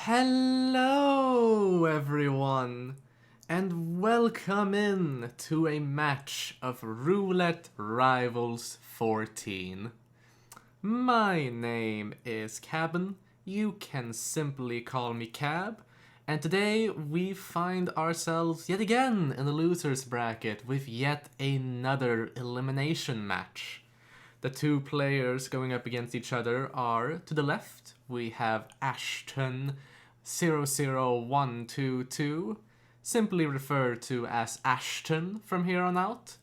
Hello everyone, and welcome in to a match of Roulette Rivals 14. My name is Cabin, you can simply call me Cab, and today we find ourselves yet again in the loser's bracket with yet another elimination match. The two players going up against each other are, to the left, we have Ashton00122, simply referred to as Ashton from here on out.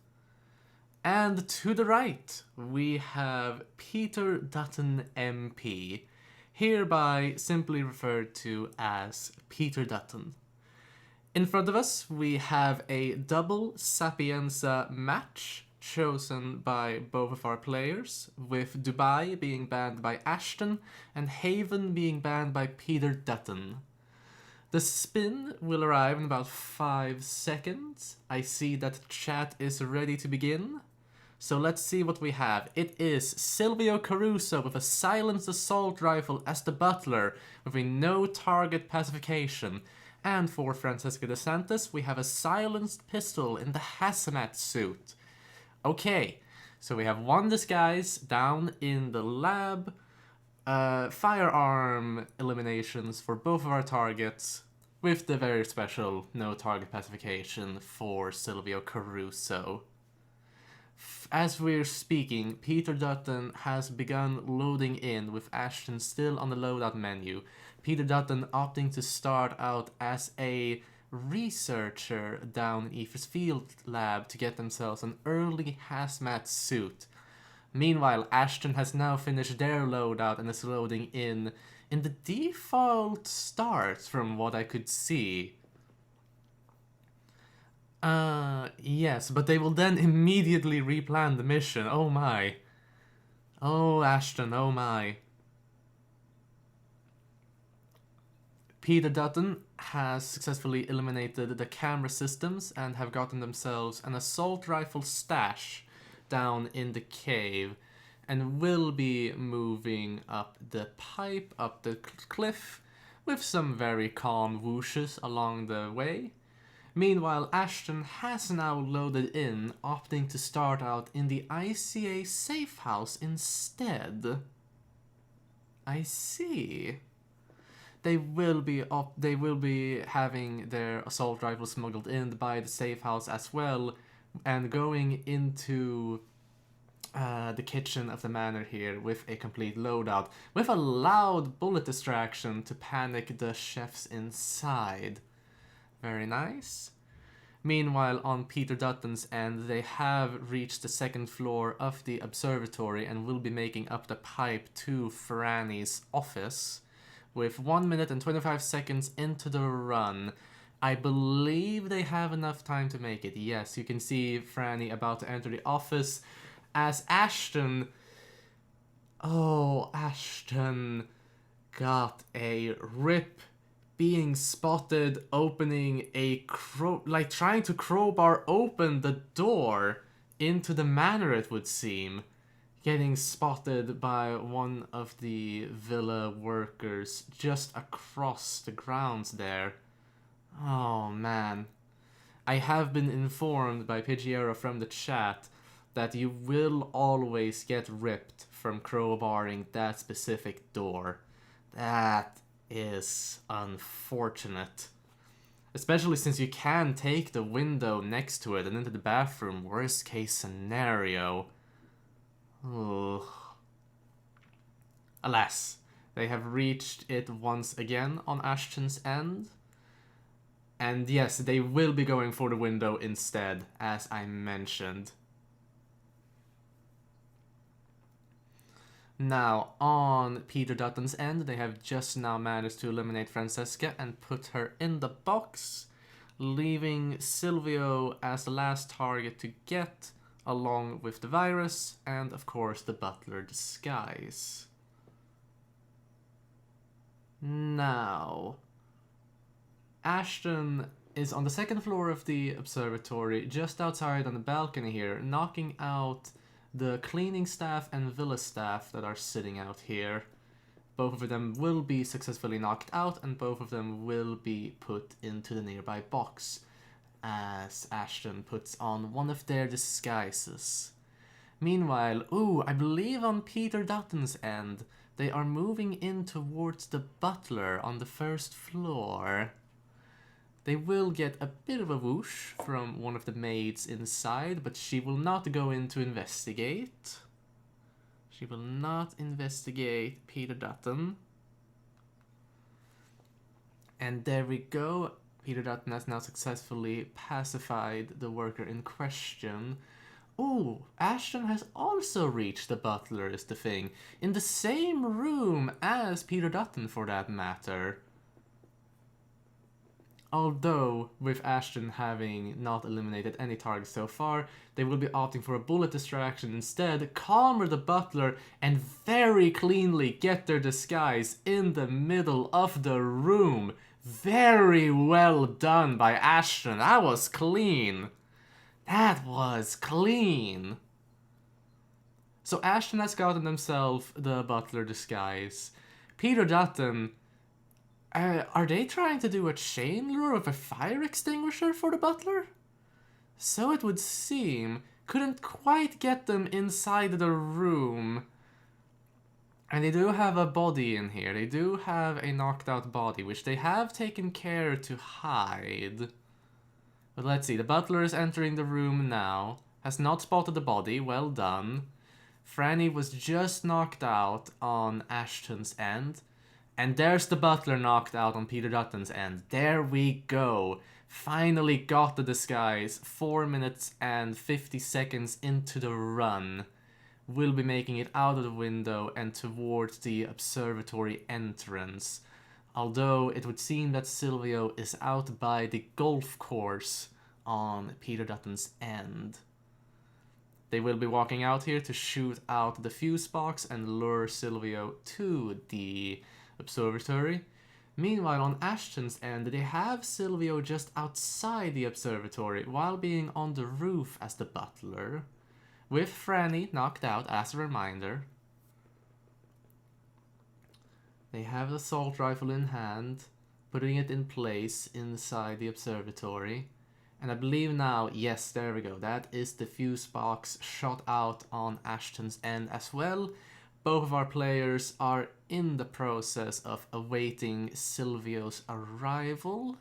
And to the right, we have Peter Dutton MP, hereby simply referred to as Peter Dutton. In front of us, we have a double Sapienza match chosen by both of our players, with Dubai being banned by Ashton and Haven being banned by Peter Dutton. The spin will arrive in about 5 seconds. I see that chat is ready to begin. So let's see what we have. It is Silvio Caruso with a silenced assault rifle as the butler with a no target pacification. And for Francesca DeSantis, we have a silenced pistol in the hazmat suit. Okay, so we have one disguise down in the lab, firearm eliminations for both of our targets, with the very special no target pacification for Silvio Caruso. As we're speaking, Peter Dutton has begun loading in with Ashton still on the loadout menu. Peter Dutton opting to start out as a researcher down in Ether's field lab to get themselves an early hazmat suit. Meanwhile, Ashton has now finished their loadout and is loading in the default start from what I could see. Yes, but they will then immediately replan the mission. Oh my. Oh, Ashton, oh my. Peter Dutton has successfully eliminated the camera systems and have gotten themselves an assault rifle stash down in the cave and will be moving up the pipe, up the cliff, with some very calm whooshes along the way. Meanwhile, Ashton has now loaded in, opting to start out in the ICA safe house instead. I see. They will be having their assault rifle smuggled in by the safe house as well, and going into the kitchen of the manor here with a complete loadout, with a loud bullet distraction to panic the chefs inside. Very nice. Meanwhile, on Peter Dutton's end, they have reached the second floor of the observatory and will be making up the pipe to Franny's office. With 1 minute and 25 seconds into the run, I believe they have enough time to make it. Yes, you can see Franny about to enter the office as Ashton... Oh, Ashton got a rip, being spotted opening a trying to crowbar open the door into the manor, it would seem. Getting spotted by one of the villa workers just across the grounds there. Oh man. I have been informed by Pidgeero from the chat that you will always get ripped from crowbarring that specific door. That is unfortunate. Especially since you can take the window next to it and into the bathroom, worst case scenario. Ugh. Alas, they have reached it once again on Ashton's end. And yes, they will be going for the window instead, as I mentioned. Now, on Peter Dutton's end, they have just now managed to eliminate Francesca and put her in the box, leaving Silvio as the last target to get, along with the virus and, of course, the butler disguise. Now, Ashton is on the second floor of the observatory, just outside on the balcony here, knocking out the cleaning staff and villa staff that are sitting out here. Both of them will be successfully knocked out, and both of them will be put into the nearby box as Ashton puts on one of their disguises. Meanwhile, I believe on Peter Dutton's end, they are moving in towards the butler on the first floor. They will get a bit of a whoosh from one of the maids inside, but she will not go in to investigate. She will not investigate Peter Dutton. And there we go. Peter Dutton has now successfully pacified the worker in question. Ooh, Ashton has also reached the butler, is the thing. In the same room as Peter Dutton, for that matter. Although, with Ashton having not eliminated any targets so far, they will be opting for a bullet distraction instead, calmer the butler, and very cleanly get their disguise in the middle of the room. Very well done by Ashton. That was clean. That was clean. So Ashton has gotten himself the butler disguise. Peter Dutton... are they trying to do a chain lure with a fire extinguisher for the butler? So it would seem. Couldn't quite get them inside the room. And they do have a body in here. They do have a knocked out body, which they have taken care to hide. But let's see. The butler is entering the room now. Has not spotted the body. Well done. Franny was just knocked out on Ashton's end. And there's the butler knocked out on Peter Dutton's end. There we go. Finally got the disguise. 4 minutes and 50 seconds into the run. We'll be making it out of the window and towards the observatory entrance. Although it would seem that Silvio is out by the golf course on Peter Dutton's end. They will be walking out here to shoot out the fuse box and lure Silvio to the observatory. Meanwhile, on Ashton's end, they have Silvio just outside the observatory while being on the roof as the butler, with Franny knocked out as a reminder. They have the assault rifle in hand, putting it in place inside the observatory. And I believe now, yes, there we go, that is the fuse box shot out on Ashton's end as well. Both of our players are in the process of awaiting Silvio's arrival.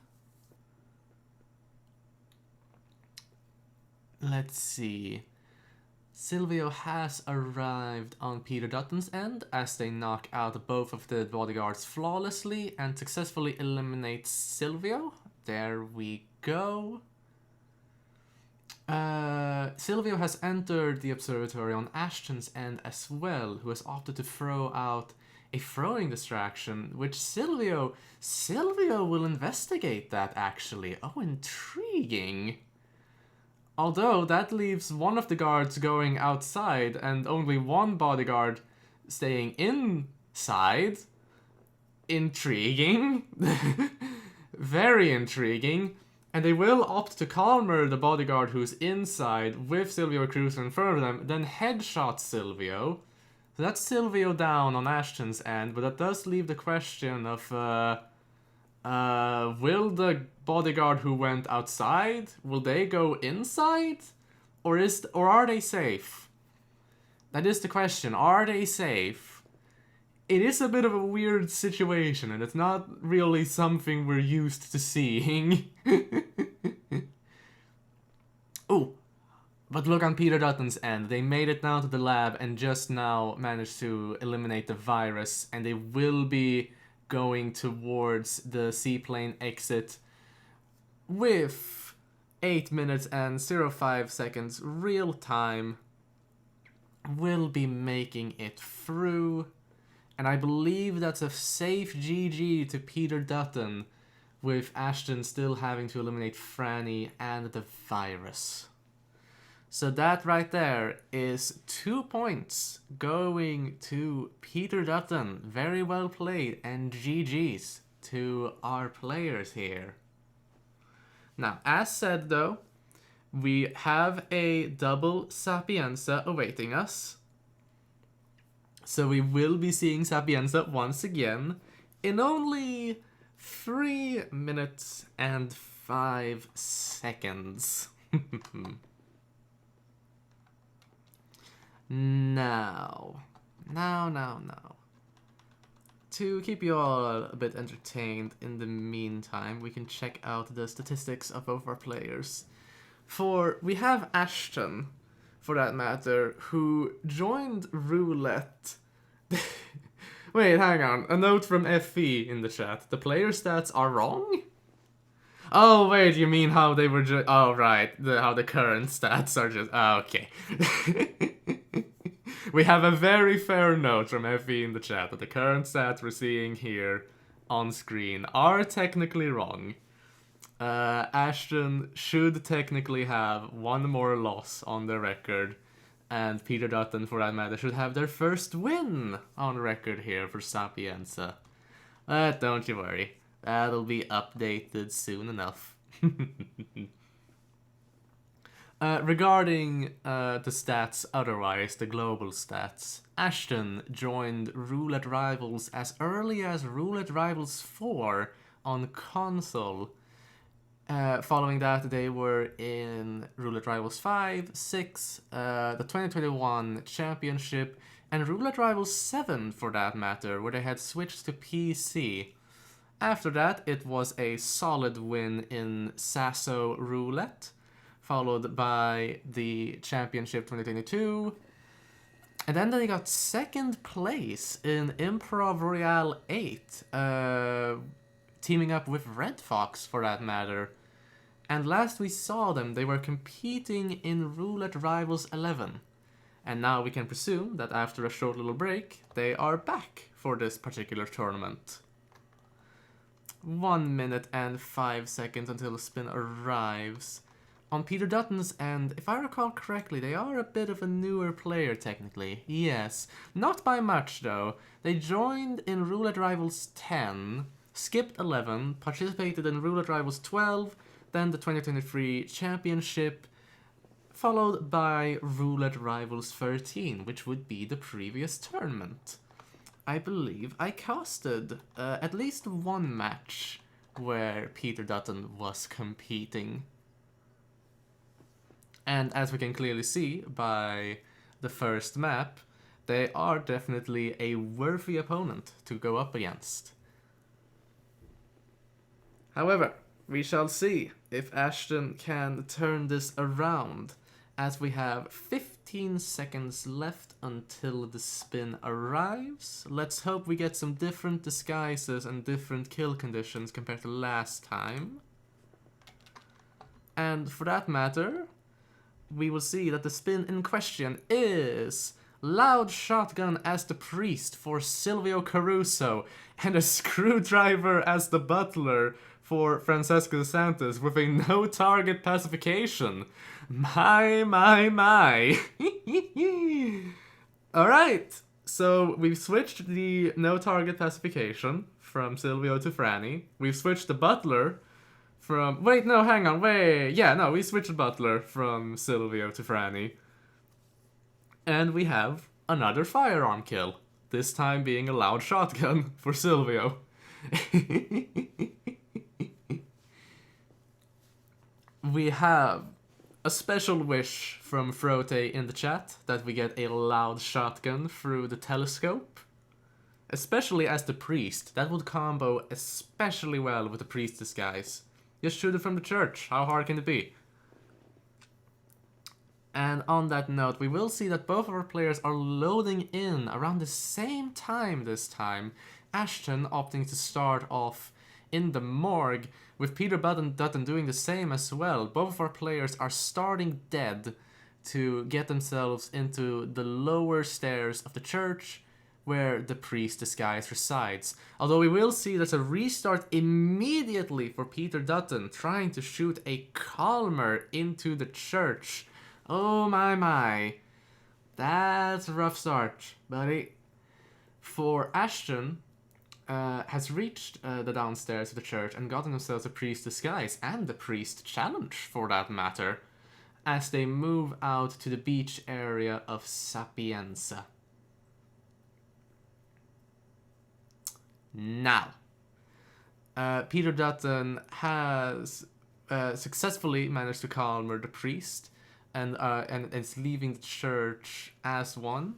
Let's see. Silvio has arrived on Peter Dutton's end as they knock out both of the bodyguards flawlessly and successfully eliminate Silvio. There we go. Silvio has entered the observatory on Ashton's end as well, who has opted to throw out a throwing distraction, which Silvio will investigate that actually. Oh, intriguing. Although that leaves one of the guards going outside and only one bodyguard staying inside. Intriguing. Very intriguing. And they will opt to calmer the bodyguard who's inside with Silvio Cruiser in front of them, then headshot Silvio. So that's Silvio down on Ashton's end, but that does leave the question of, will the bodyguard who went outside, will they go inside? Or are they safe? That is the question. Are they safe? It is a bit of a weird situation, and it's not really something we're used to seeing. Oh, but look on Peter Dutton's end. They made it down to the lab and just now managed to eliminate the virus, and they will be going towards the seaplane exit with 8 minutes and 05 seconds real time. Will be making it through. And I believe that's a safe GG to Peter Dutton, with Ashton still having to eliminate Franny and the virus. So that right there is 2 points going to Peter Dutton. Very well played, and GG's to our players here. Now, as said though, we have a double Sapienza awaiting us. So we will be seeing Sapienza once again in only 3 minutes and 5 seconds. Now. To keep you all a bit entertained in the meantime, we can check out the statistics of both our players. For we have Ashton, for that matter, who joined Roulette. Wait, hang on. A note from FE in the chat. The player stats are wrong? Oh, wait, you mean how they were just... Oh, right. How the current stats are just... Oh, okay. We have a very fair note from FE in the chat that the current stats we're seeing here on screen are technically wrong. Ashton should technically have one more loss on the record, and Peter Dutton, for that matter, should have their first win on record here for Sapienza. But don't you worry, that'll be updated soon enough. Regarding the stats otherwise, the global stats, Ashton joined Roulette Rivals as early as Roulette Rivals 4 on console. Following that, they were in Roulette Rivals 5, 6, the 2021 Championship, and Roulette Rivals 7 for that matter, where they had switched to PC. After that, it was a solid win in Sasso Roulette, followed by the Championship 2022. And then they got second place in Improv Royale 8, teaming up with Red Fox for that matter. And last we saw them, they were competing in Roulette Rivals 11. And now we can presume that after a short little break, they are back for this particular tournament. 1 minute and 5 seconds until the spin arrives. On Peter Dutton's end, if I recall correctly, they are a bit of a newer player technically. Yes, not by much though. They joined in Roulette Rivals 10, skipped 11, participated in Roulette Rivals 12, then the 2023 Championship, followed by Roulette Rivals 13, which would be the previous tournament. I believe I casted at least one match where Peter Dutton was competing. And as we can clearly see by the first map, they are definitely a worthy opponent to go up against. However, we shall see if Ashton can turn this around, as we have 15 seconds left until the spin arrives. Let's hope we get some different disguises and different kill conditions compared to last time. And for that matter, we will see that the spin in question is Loud Shotgun as the priest for Silvio Caruso, and a screwdriver as the butler for Francesco dos Santos with a no target pacification. My. Alright, so we've switched the no target pacification from Silvio to Franny. We've switched the butler from... Wait, no, hang on, wait. Yeah, no, we switched the butler from Silvio to Franny. And we have another firearm kill. This time being a loud shotgun for Silvio. We have a special wish from Frote in the chat that we get a loud shotgun through the telescope. Especially as the priest. That would combo especially well with the priest disguise. Just shoot it from the church. How hard can it be? And on that note, we will see that both of our players are loading in around the same time this time. Ashton opting to start off in the morgue, with Peter Dutton doing the same as well. Both of our players are starting dead to get themselves into the lower stairs of the church, where the priest disguise resides. Although we will see there's a restart immediately for Peter Dutton, trying to shoot a Calmer into the church. Oh my. That's a rough start, buddy. For Ashton, has reached the downstairs of the church and gotten themselves a priest disguise, and the priest challenge for that matter, as they move out to the beach area of Sapienza. Now, Peter Dutton has successfully managed to calmer the priest and is leaving the church as one.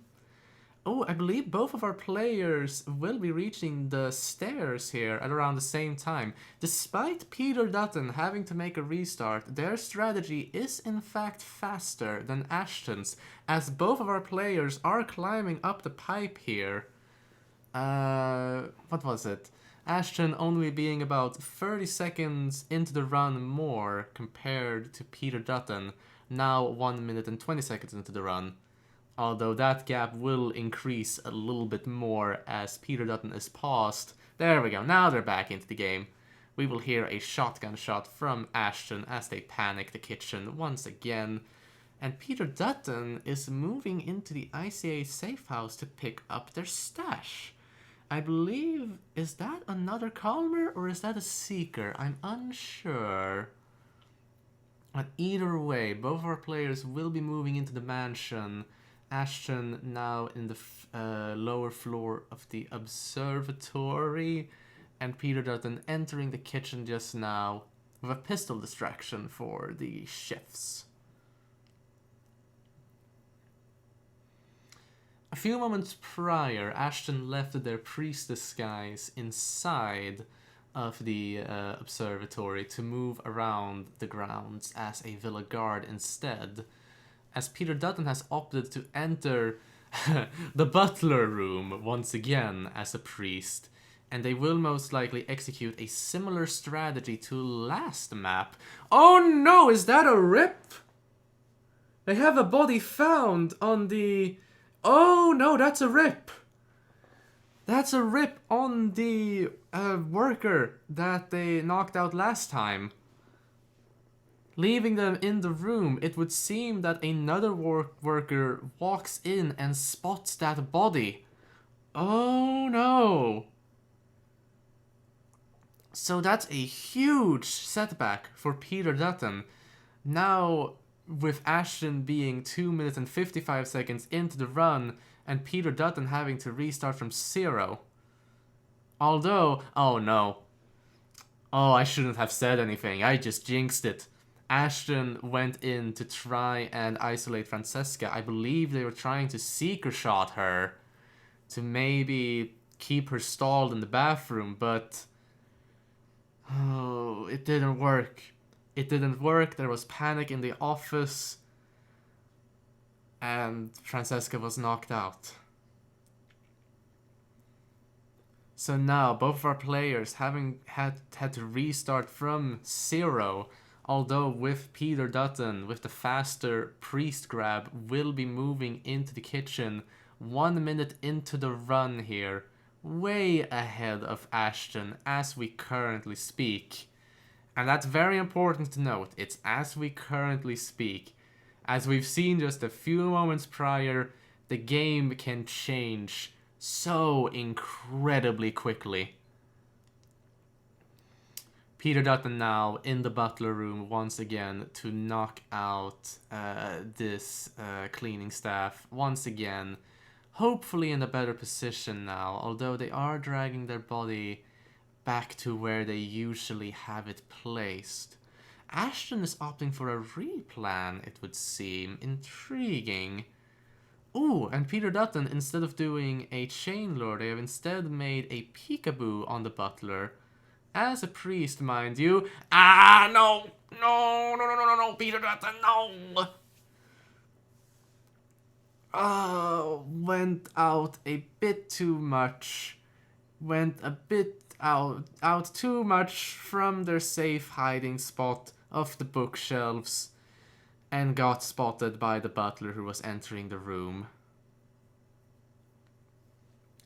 Oh, I believe both of our players will be reaching the stairs here at around the same time. Despite Peter Dutton having to make a restart, their strategy is in fact faster than Ashton's, as both of our players are climbing up the pipe here. What was it? Ashton only being about 30 seconds into the run more compared to Peter Dutton, now 1 minute and 20 seconds into the run. Although that gap will increase a little bit more as Peter Dutton is paused. There we go, now they're back into the game. We will hear a shotgun shot from Ashton as they panic the kitchen once again. And Peter Dutton is moving into the ICA safe house to pick up their stash. I believe, is that another Calmer or is that a Seeker? I'm unsure. But either way, both of our players will be moving into the mansion. Ashton now in the lower floor of the observatory, and Peter Dutton entering the kitchen just now with a pistol distraction for the chefs. A few moments prior, Ashton left their priest disguise inside of the observatory to move around the grounds as a villa guard instead, as Peter Dutton has opted to enter the butler room once again as a priest, and they will most likely execute a similar strategy to last map. Oh no, is that a rip? They have a body found on the... Oh no, that's a rip! That's a rip on the worker that they knocked out last time. Leaving them in the room, it would seem that another worker walks in and spots that body. Oh no! So that's a huge setback for Peter Dutton. Now, with Ashton being 2 minutes and 55 seconds into the run, and Peter Dutton having to restart from 0. Although, oh no. Oh, I shouldn't have said anything, I just jinxed it. Ashton went in to try and isolate Francesca. I believe they were trying to seeker shot her to maybe keep her stalled in the bathroom, but oh, it didn't work. It didn't work. There was panic in the office, and Francesca was knocked out. So now both of our players having had to restart from 0. Although with Peter Dutton, with the faster priest grab, will be moving into the kitchen 1 minute into the run here, way ahead of Ashton as we currently speak. And that's very important to note, it's as we currently speak. As we've seen just a few moments prior, the game can change so incredibly quickly. Peter Dutton now in the butler room once again to knock out this cleaning staff once again. Hopefully in a better position now, although they are dragging their body back to where they usually have it placed. Ashton is opting for a replan, it would seem. Intriguing. Ooh, and Peter Dutton, instead of doing a chain lure, they have instead made a peekaboo on the butler. As a priest, mind you. Ah, no! No, Peter Dutton, no! Went out a bit too much. Went a bit out too much from their safe hiding spot of the bookshelves, and got spotted by the butler who was entering the room.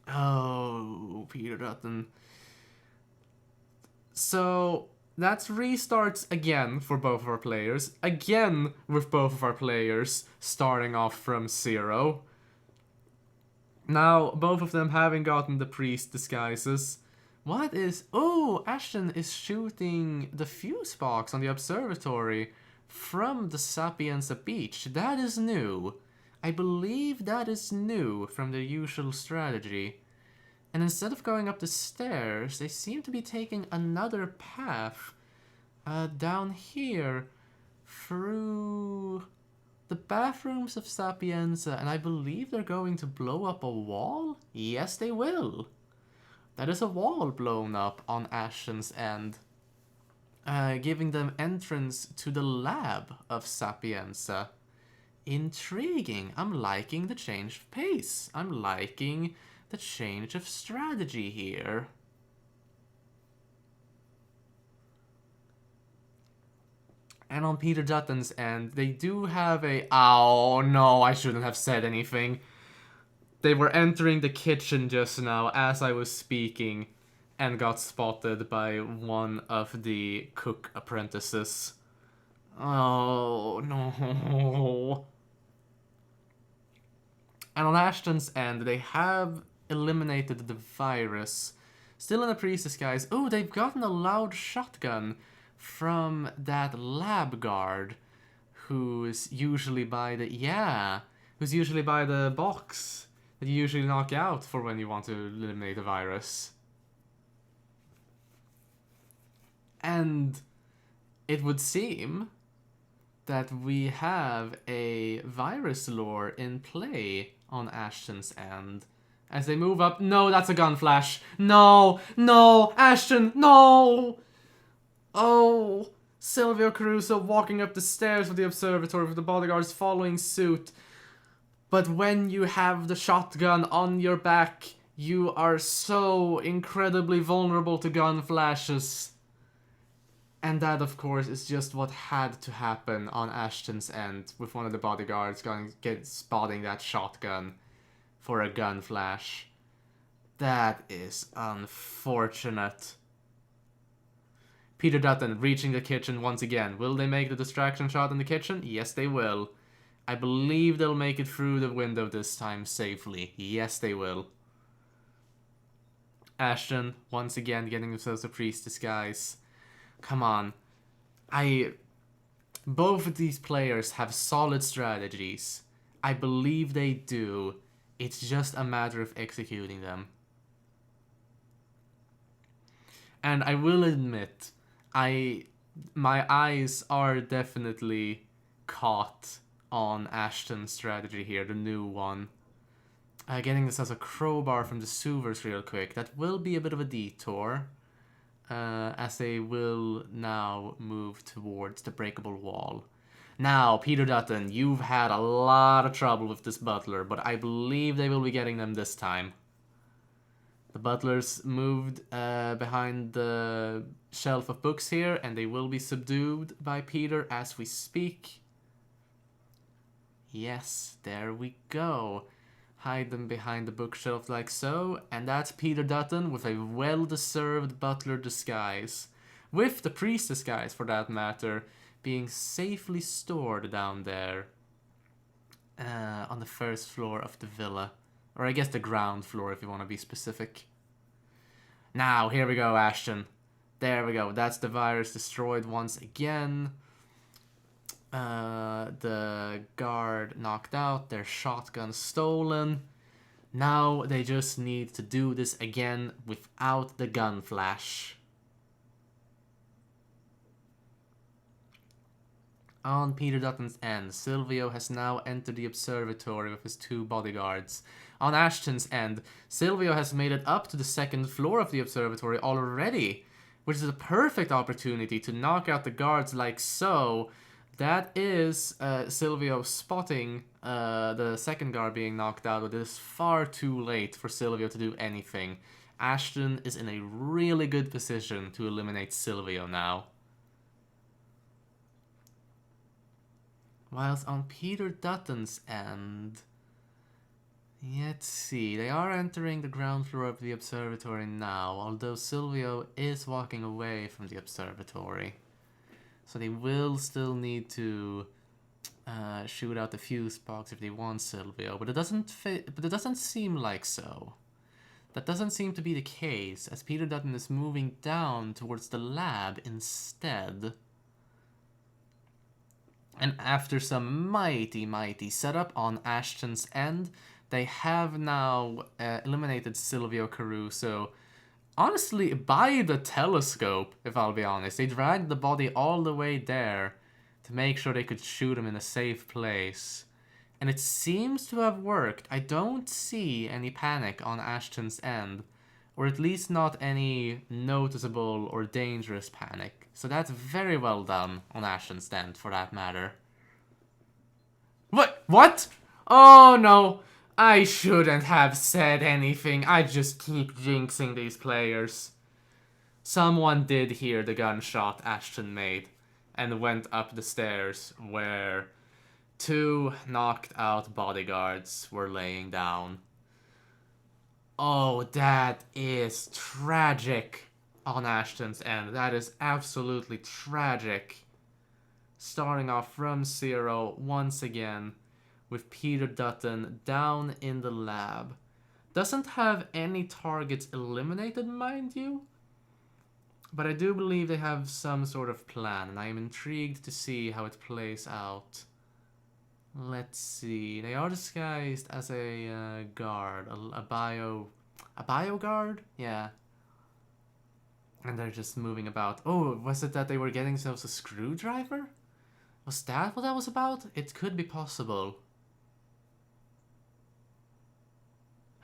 Oh, Peter Dutton. So that's restarts again for both of our players. Again with both of our players starting off from 0. Now both of them having gotten the priest disguises. What is... Oh, Ashton is shooting the fuse box on the observatory from the Sapienza beach. That is new. I believe that is new from the usual strategy. And instead of going up the stairs, they seem to be taking another path down here through the bathrooms of Sapienza, and I believe they're going to blow up a wall? Yes, they will. That is a wall blown up on Ashton's end, giving them entrance to the lab of Sapienza. Intriguing. I'm liking the change of pace. I'm liking the change of strategy here. And on Peter Dutton's end, they do have a... Oh, no, I shouldn't have said anything. They were entering the kitchen just now as I was speaking and got spotted by one of the cook apprentices. Oh, no. And on Ashton's end, they have eliminated the virus. Still in a priest disguise. Oh, they've gotten a loud shotgun from that lab guard who's usually by the... Yeah, who's usually by the box that you usually knock out for when you want to eliminate a virus. And it would seem that we have a virus lore in play on Ashton's end. As they move up... No, that's a gun flash. No, no, Ashton, no! Oh, Silvio Caruso walking up the stairs of the observatory with the bodyguards following suit. But when you have the shotgun on your back, you are so incredibly vulnerable to gun flashes. And that, of course, is just what had to happen on Ashton's end, with one of the bodyguards spotting that shotgun for a gun flash. That is unfortunate. Peter Dutton reaching the kitchen once again. Will they make the distraction shot in the kitchen? Yes, they will. I believe they'll make it through the window this time safely. Yes, they will. Ashton, once again, getting themselves a priest disguise. Come on. Both of these players have solid strategies. I believe they do. It's just a matter of executing them. And I will admit, my eyes are definitely caught on Ashton's strategy here, the new one. Getting this as a crowbar from the sewers real quick. That will be a bit of a detour, as they will now move towards the breakable wall. Now, Peter Dutton, you've had a lot of trouble with this butler, but I believe they will be getting them this time. The butlers moved behind the shelf of books here, and they will be subdued by Peter as we speak. Yes, there we go. Hide them behind the bookshelf like so, and that's Peter Dutton with a well-deserved butler disguise. With the priest disguise, for that matter, being safely stored down there on the first floor of the villa. Or I guess the ground floor, if you want to be specific. Now, here we go, Ashton. There we go. That's the virus destroyed once again. The guard knocked out. Their shotgun stolen. Now they just need to do this again without the gun flash. On Peter Dutton's end, Silvio has now entered the observatory with his two bodyguards. On Ashton's end, Silvio has made it up to the second floor of the observatory already, which is a perfect opportunity to knock out the guards like so. That is Silvio spotting the second guard being knocked out, but it is far too late for Silvio to do anything. Ashton is in a really good position to eliminate Silvio now. Whilst on Peter Dutton's end, let's see, they are entering the ground floor of the observatory now, although Silvio is walking away from the observatory. So they will still need to shoot out the fuse box if they want Silvio, but it doesn't seem like so. That doesn't seem to be the case, as Peter Dutton is moving down towards the lab instead. And after some mighty setup on Ashton's end, They have now eliminated Silvio Caruso. Honestly, by the telescope, if I'll be honest. They dragged the body all the way there to make sure they could shoot him in a safe place. And it seems to have worked. I don't see any panic on Ashton's end. Or at least not any noticeable or dangerous panic. So that's very well done on Ashton's end, for that matter. What? Oh no! I shouldn't have said anything. I just keep jinxing these players. Someone did hear the gunshot Ashton made and went up the stairs where 2 knocked out bodyguards were laying down. Oh, that is tragic on Ashton's end. That is absolutely tragic. Starting off from 0 once again with Peter Dutton down in the lab. Doesn't have any targets eliminated, mind you. But I do believe they have some sort of plan, and I am intrigued to see how it plays out. Let's see. They are disguised as a guard, a bio guard? Yeah. And they're just moving about. Oh, was it that they were getting themselves a screwdriver? Was that what that was about? It could be possible.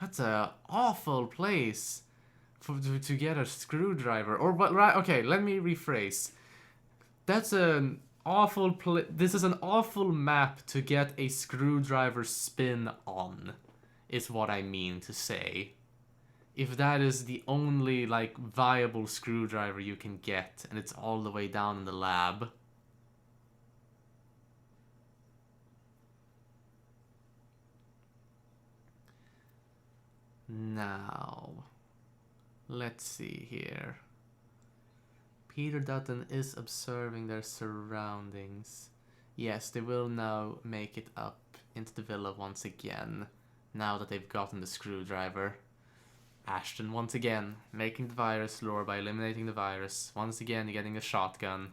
That's an awful place to get a screwdriver. Or what? Right? Okay, let me rephrase. That's an awful this is an awful map to get a screwdriver spin on, is what I mean to say. If that is the only, like, viable screwdriver you can get, and it's all the way down in the lab. Now, let's see here. Peter Dutton is observing their surroundings. Yes, they will now make it up into the villa once again, now that they've gotten the screwdriver. Ashton once again making the virus lure by eliminating the virus. Once again getting a shotgun.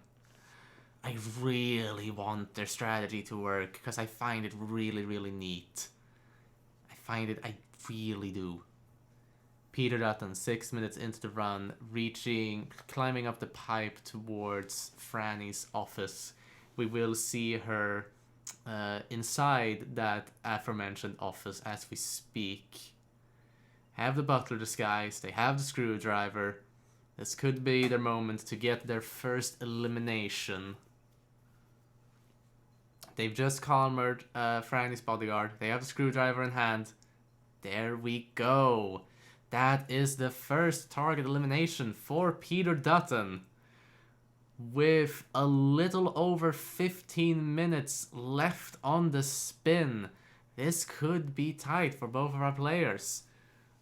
I really want their strategy to work because I find it really, really neat. I really do. Peter Dutton, 6 minutes into the run, climbing up the pipe towards Franny's office. We will see her inside that aforementioned office as we speak. Have the butler disguised, they have the screwdriver. This could be their moment to get their first elimination. They've just calmered Franny's bodyguard. They have the screwdriver in hand. There we go. That is the first target elimination for Peter Dutton. With a little over 15 minutes left on the spin, this could be tight for both of our players.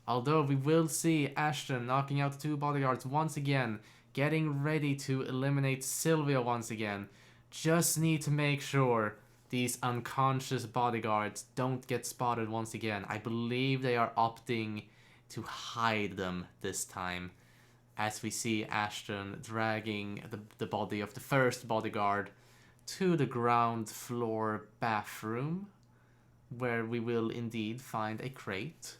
Although we will see Ashton knocking out the 2 bodyguards once again, getting ready to eliminate Silvio once again. Just need to make sure these unconscious bodyguards don't get spotted once again. I believe they are opting to hide them this time, as we see Ashton dragging the body of the first bodyguard to the ground floor bathroom, where we will indeed find a crate.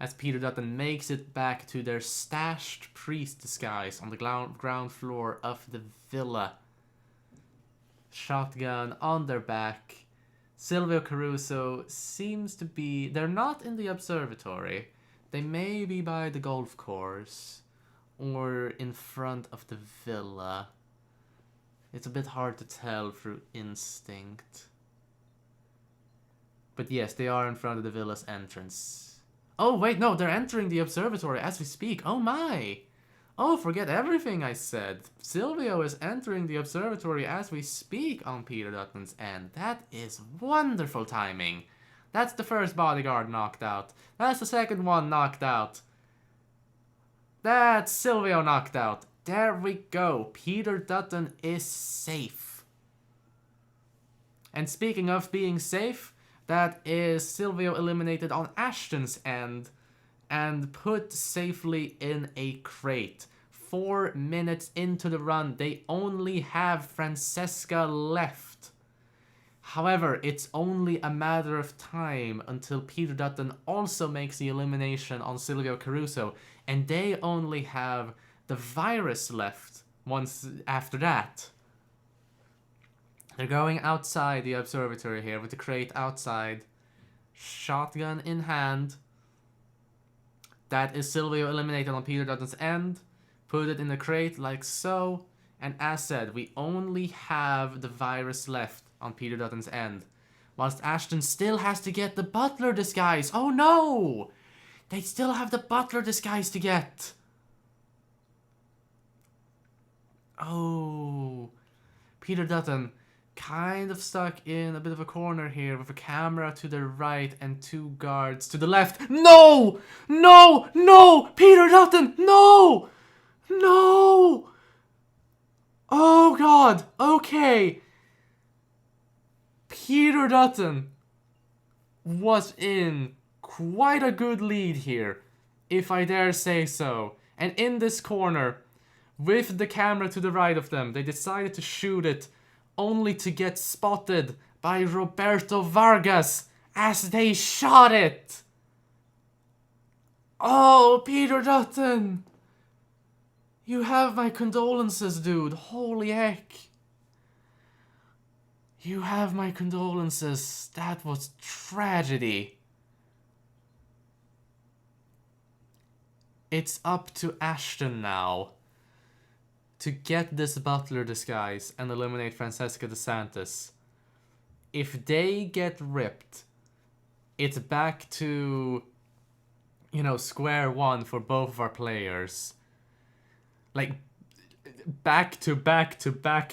As Peter Dutton makes it back to their stashed priest disguise on the ground floor of the villa. Shotgun on their back. Silvio Caruso seems to be... They're not in the observatory. They may be by the golf course or in front of the villa. It's a bit hard to tell through instinct. But yes, they are in front of the villa's entrance. Oh, wait, no, they're entering the observatory as we speak. Oh, my. Oh, forget everything I said. Silvio is entering the observatory as we speak on Peter Dutton's end. That is wonderful timing. That's the first bodyguard knocked out. That's the second one knocked out. That's Silvio knocked out. There we go. Peter Dutton is safe. And speaking of being safe, that is Silvio eliminated on Ashton's end and put safely in a crate. 4 minutes into the run, they only have Francesca left. However, it's only a matter of time until Peter Dutton also makes the elimination on Silvio Caruso, and they only have the virus left once after that. They're going outside the observatory here with the crate outside, shotgun in hand. That is Silvio eliminated on Peter Dutton's end. Put it in the crate like so. And as said, we only have the virus left on Peter Dutton's end. Whilst Ashton still has to get the butler disguise. Oh no! They still have the butler disguise to get. Oh. Peter Dutton kind of stuck in a bit of a corner here with a camera to the right and 2 guards to the left. No! No! No! Peter Dutton! No! No! Oh god! Okay. Peter Dutton was in quite a good lead here, if I dare say so. And in this corner, with the camera to the right of them, they decided to shoot it, only to get spotted by Roberto Vargas as they shot it. Oh, Peter Dutton! You have my condolences, dude. Holy heck. You have my condolences. That was tragedy. It's up to Ashton now to get this butler disguise and eliminate Francesca DeSantis. If they get ripped, it's back to, you know, square one for both of our players. Like, back to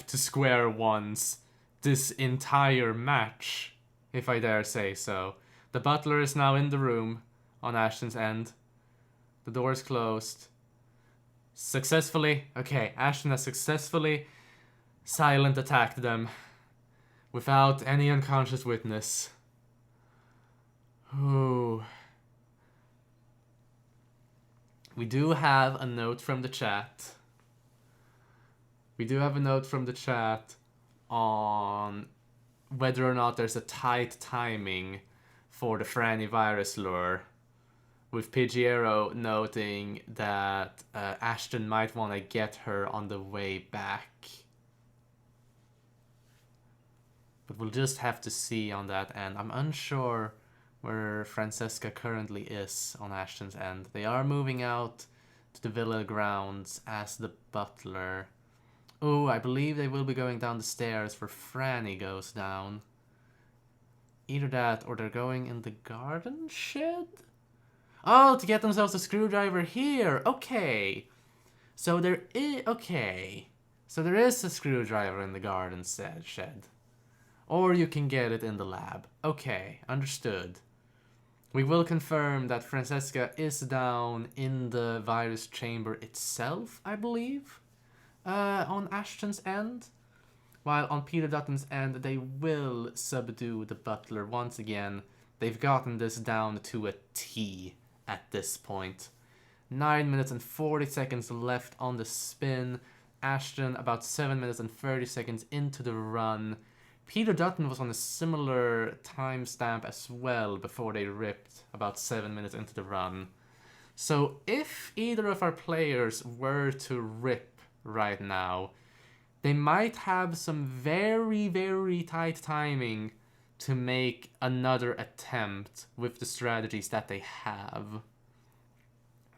square ones this entire match, if I dare say so. The butler is now in the room on Ashton's end. The door is closed. Successfully, okay, Ashton has successfully silent attacked them without any unconscious witness. Ooh. We do have a note from the chat. We do have a note from the chat on whether or not there's a tight timing for the Franny virus lure, with Pidgeiro noting that Ashton might want to get her on the way back. But we'll just have to see on that end. I'm unsure where Francesca currently is on Ashton's end. They are moving out to the villa grounds as the butler. Oh, I believe they will be going down the stairs where Franny goes down. Either that or they're going in the garden shed? Oh, to get themselves a screwdriver here. Okay. So there is... Okay. So there is a screwdriver in the garden shed. Or you can get it in the lab. Okay, understood. We will confirm that Francesca is down in the virus chamber itself, I believe, on Ashton's end. While on Peter Dutton's end, they will subdue the butler once again. They've gotten this down to a T at this point. 9 minutes and 40 seconds left on the spin. Ashton about 7 minutes and 30 seconds into the run. Peter Dutton was on a similar timestamp as well before they ripped about 7 minutes into the run. So if either of our players were to rip right now, they might have some very, very tight timing to make another attempt with the strategies that they have.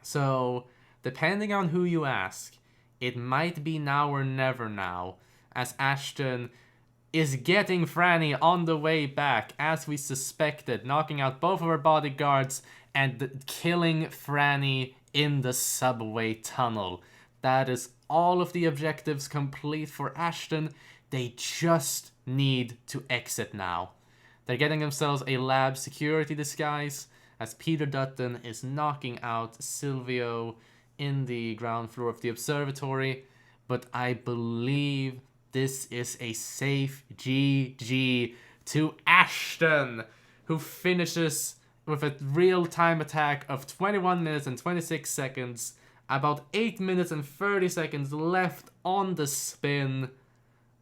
So, depending on who you ask, it might be now or never now, as Ashton is getting Franny on the way back, as we suspected, knocking out both of our bodyguards and killing Franny in the subway tunnel. That is all of the objectives complete for Ashton. They just need to exit now. They're getting themselves a lab security disguise, as Peter Dutton is knocking out Silvio in the ground floor of the observatory. But I believe this is a safe GG to Ashton, who finishes with a real-time attack of 21 minutes and 26 seconds. About 8 minutes and 30 seconds left on the spin.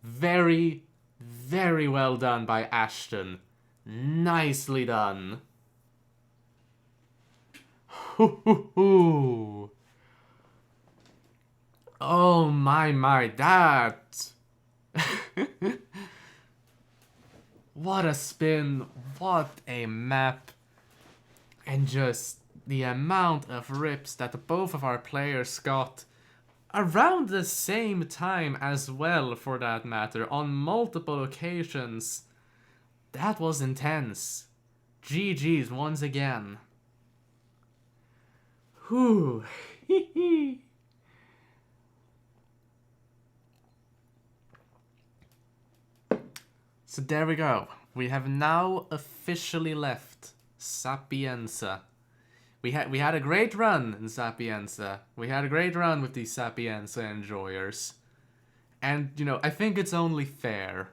Very, Very well done by Ashton. Nicely done. Hoo hoo hoo. Oh my, that. What a spin. What a map. And just the amount of rips that both of our players got around the same time as well, for that matter, on multiple occasions. That was intense. GG's once again. Whew. So there we go. We have now officially left Sapienza. We had a great run in Sapienza. We had a great run with these Sapienza enjoyers. And, you know, I think it's only fair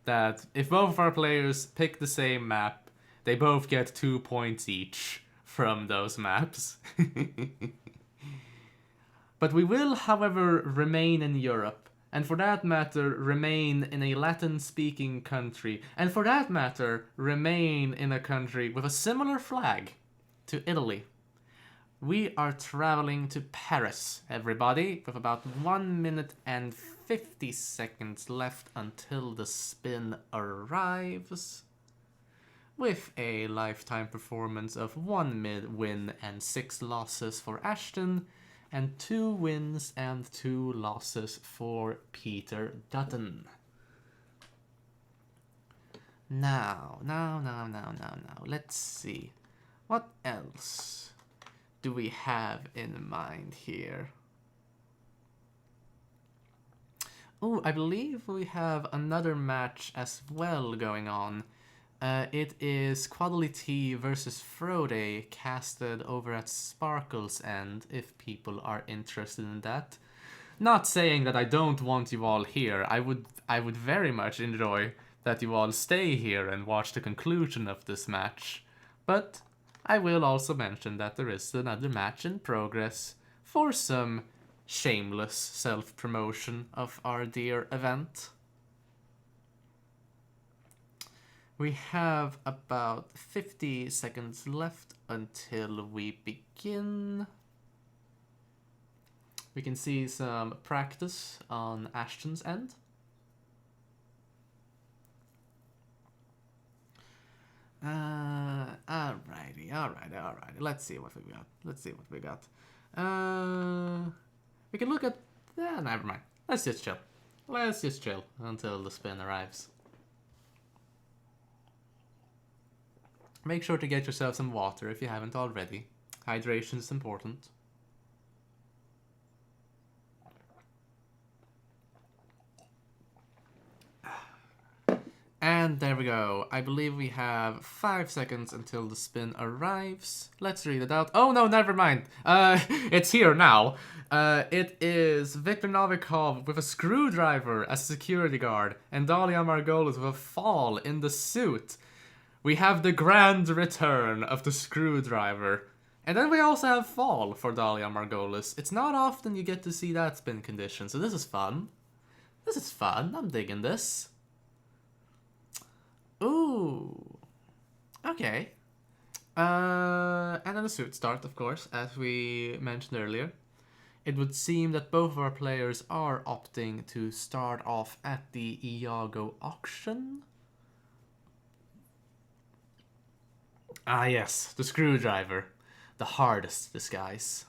that if both of our players pick the same map, they both get 2 points each from those maps. But we will, however, remain in Europe, and for that matter, remain in a Latin-speaking country, and for that matter, remain in a country with a similar flag to Italy. We are traveling to Paris, everybody, with about 1 minute and 50 seconds left until the spin arrives. With a lifetime performance of 1 win and 6 losses for Ashton, and 2 wins and 2 losses for Peter Dutton. Now, let's see. What else do we have in mind here? Oh, I believe we have another match as well going on. It is Quality versus Frote, casted over at Sparkle's End, if people are interested in that. Not saying that I don't want you all here. I would very much enjoy that you all stay here and watch the conclusion of this match. But I will also mention that there is another match in progress for some shameless self-promotion of our dear event. We have about 50 seconds left until we begin. We can see some practice on Ashton's end. Alrighty. Let's see what we got. We can look at... never mind. Let's just chill until the spin arrives. Make sure to get yourself some water if you haven't already. Hydration is important. And there we go. I believe we have 5 seconds until the spin arrives. Let's read it out. Oh no, never mind. It's here now. It is Viktor Novikov with a screwdriver as a security guard, and Dalia Margolis with a fall in the suit. We have the grand return of the screwdriver. And then we also have fall for Dalia Margolis. It's not often you get to see that spin condition, so this is fun. I'm digging this. Ooh. Okay. And then the suit start, of course, as we mentioned earlier. It would seem that both of our players are opting to start off at the Iago auction. Ah yes, the screwdriver. The hardest disguise.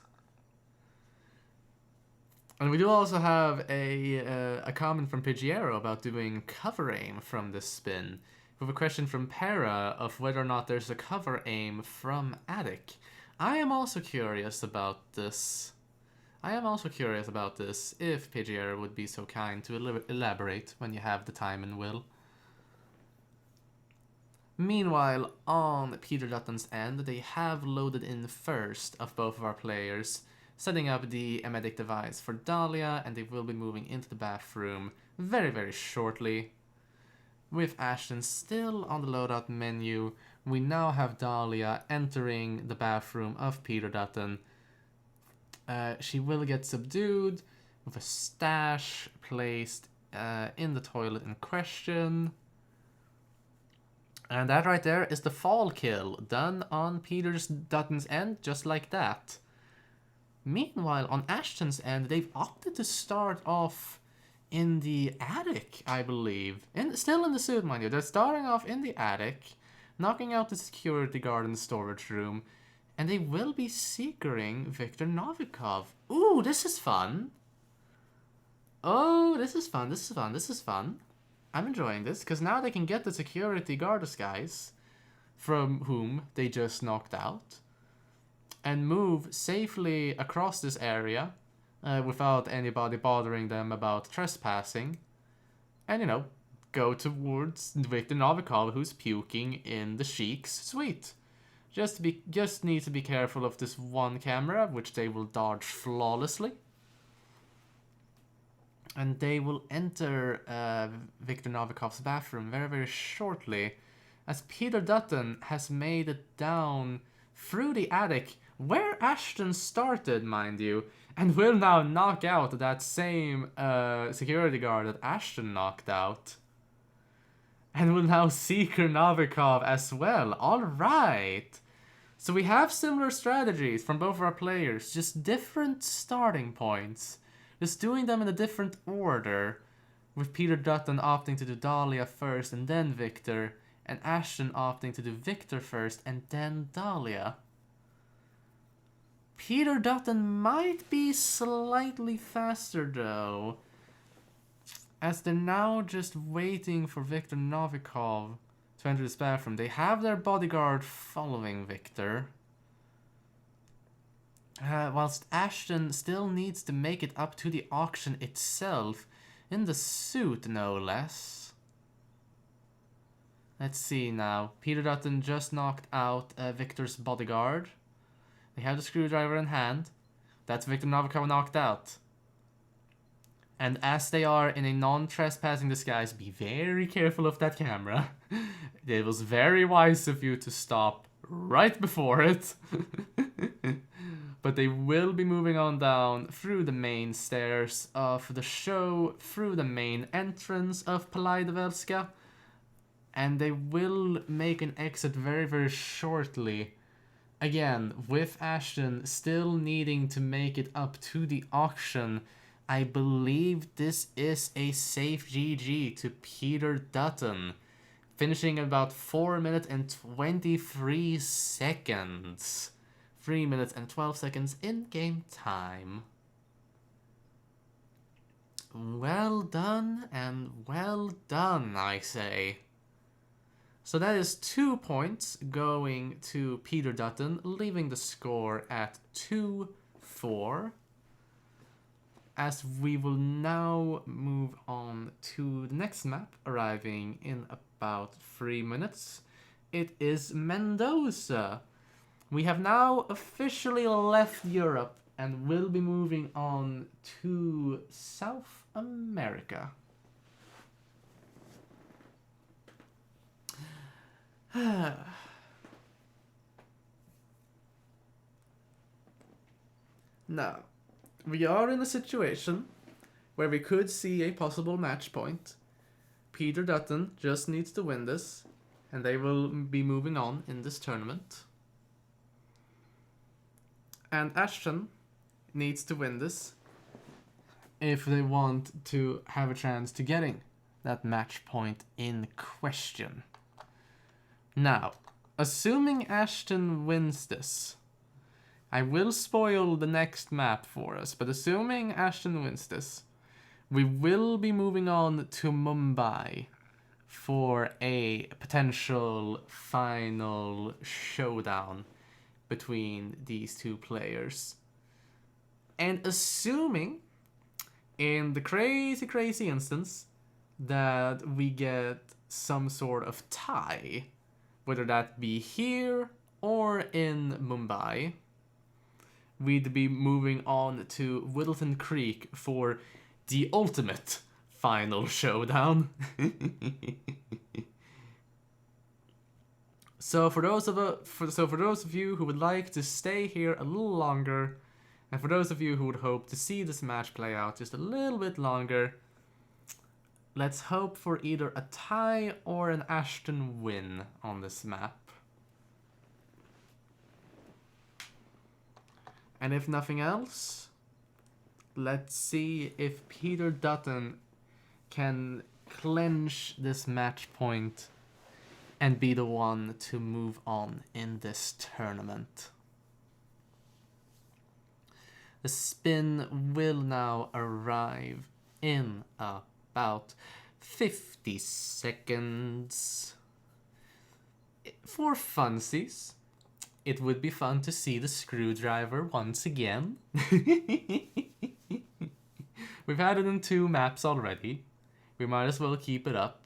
And we do also have a comment from Pigiero about doing cover aim from this spin. We have a question from Para of whether or not there's a cover aim from Attic. I am also curious about this. If Pigiero would be so kind to elaborate when you have the time and will. Meanwhile, on Peter Dutton's end, they have loaded in first of both of our players, setting up the emetic device for Dahlia, and they will be moving into the bathroom very, very shortly. With Ashton still on the loadout menu, we now have Dahlia entering the bathroom of Peter Dutton. She will get subdued with a stash placed in the toilet in question. And that right there is the fall kill, done on Dutton's end, just like that. Meanwhile, on Ashton's end, they've opted to start off in the attic, I believe. Still in the suit, mind you. They're starting off in the attic, knocking out the security guard in the storage room, and they will be seekering Viktor Novikov. Ooh, this is fun. Oh, this is fun, this is fun, this is fun. I'm enjoying this, because now they can get the security guard disguise from whom they just knocked out and move safely across this area without anybody bothering them about trespassing. And, you know, go towards Viktor Novikov, who's puking in the Sheik's suite. Just need to be careful of this one camera, which they will dodge flawlessly. And they will enter Viktor Novikov's bathroom very, very shortly, as Peter Dutton has made it down through the attic, where Ashton started, mind you, and will now knock out that same security guard that Ashton knocked out. And will now seek Novikov as well. Alright! So we have similar strategies from both of our players, just different starting points. Just doing them in a different order, with Peter Dutton opting to do Dahlia first and then Victor, and Ashton opting to do Victor first and then Dahlia. Peter Dutton might be slightly faster though, as they're now just waiting for Viktor Novikov to enter this bathroom. They have their bodyguard following Victor. Whilst Ashton still needs to make it up to the auction itself, in the suit no less. Let's see now. Peter Dutton just knocked out Victor's bodyguard. They have the screwdriver in hand. That's Viktor Novikov knocked out. And as they are in a non-trespassing disguise, be very careful of that camera. It was very wise of you to stop right before it. But they will be moving on down through the main stairs of the show, through the main entrance of Palaidovelska, and they will make an exit very, very shortly. Again, with Ashton still needing to make it up to the auction, I believe this is a safe GG to Peter Dutton, finishing about 4 minutes and 23 seconds. 3 minutes and 12 seconds in game time. Well done, and well done, I say. So that is 2 points going to Peter Dutton, leaving the score at 2-4. As we will now move on to the next map, arriving in about 3 minutes. It is Mendoza. We have now officially left Europe and will be moving on to South America. Now, we are in a situation where we could see a possible match point. Peter Dutton just needs to win this, and they will be moving on in this tournament. And Ashton needs to win this if they want to have a chance to getting that match point in question. Now, assuming Ashton wins this, I will spoil the next map for us, but assuming Ashton wins this, we will be moving on to Mumbai for a potential final showdown between these two players. And assuming, in the crazy instance, that we get some sort of tie, whether that be here or in Mumbai, we'd be moving on to Whittleton Creek for the ultimate final showdown. So for those of you who would like to stay here a little longer, and for those of you who would hope to see this match play out just a little bit longer, let's hope for either a tie or an Ashton win on this map. And if nothing else, let's see if Peter Dutton can clinch this match point and be the one to move on in this tournament. The spin will now arrive in about 50 seconds. For funsies, it would be fun to see the screwdriver once again. We've had it in 2 maps already. We might as well keep it up.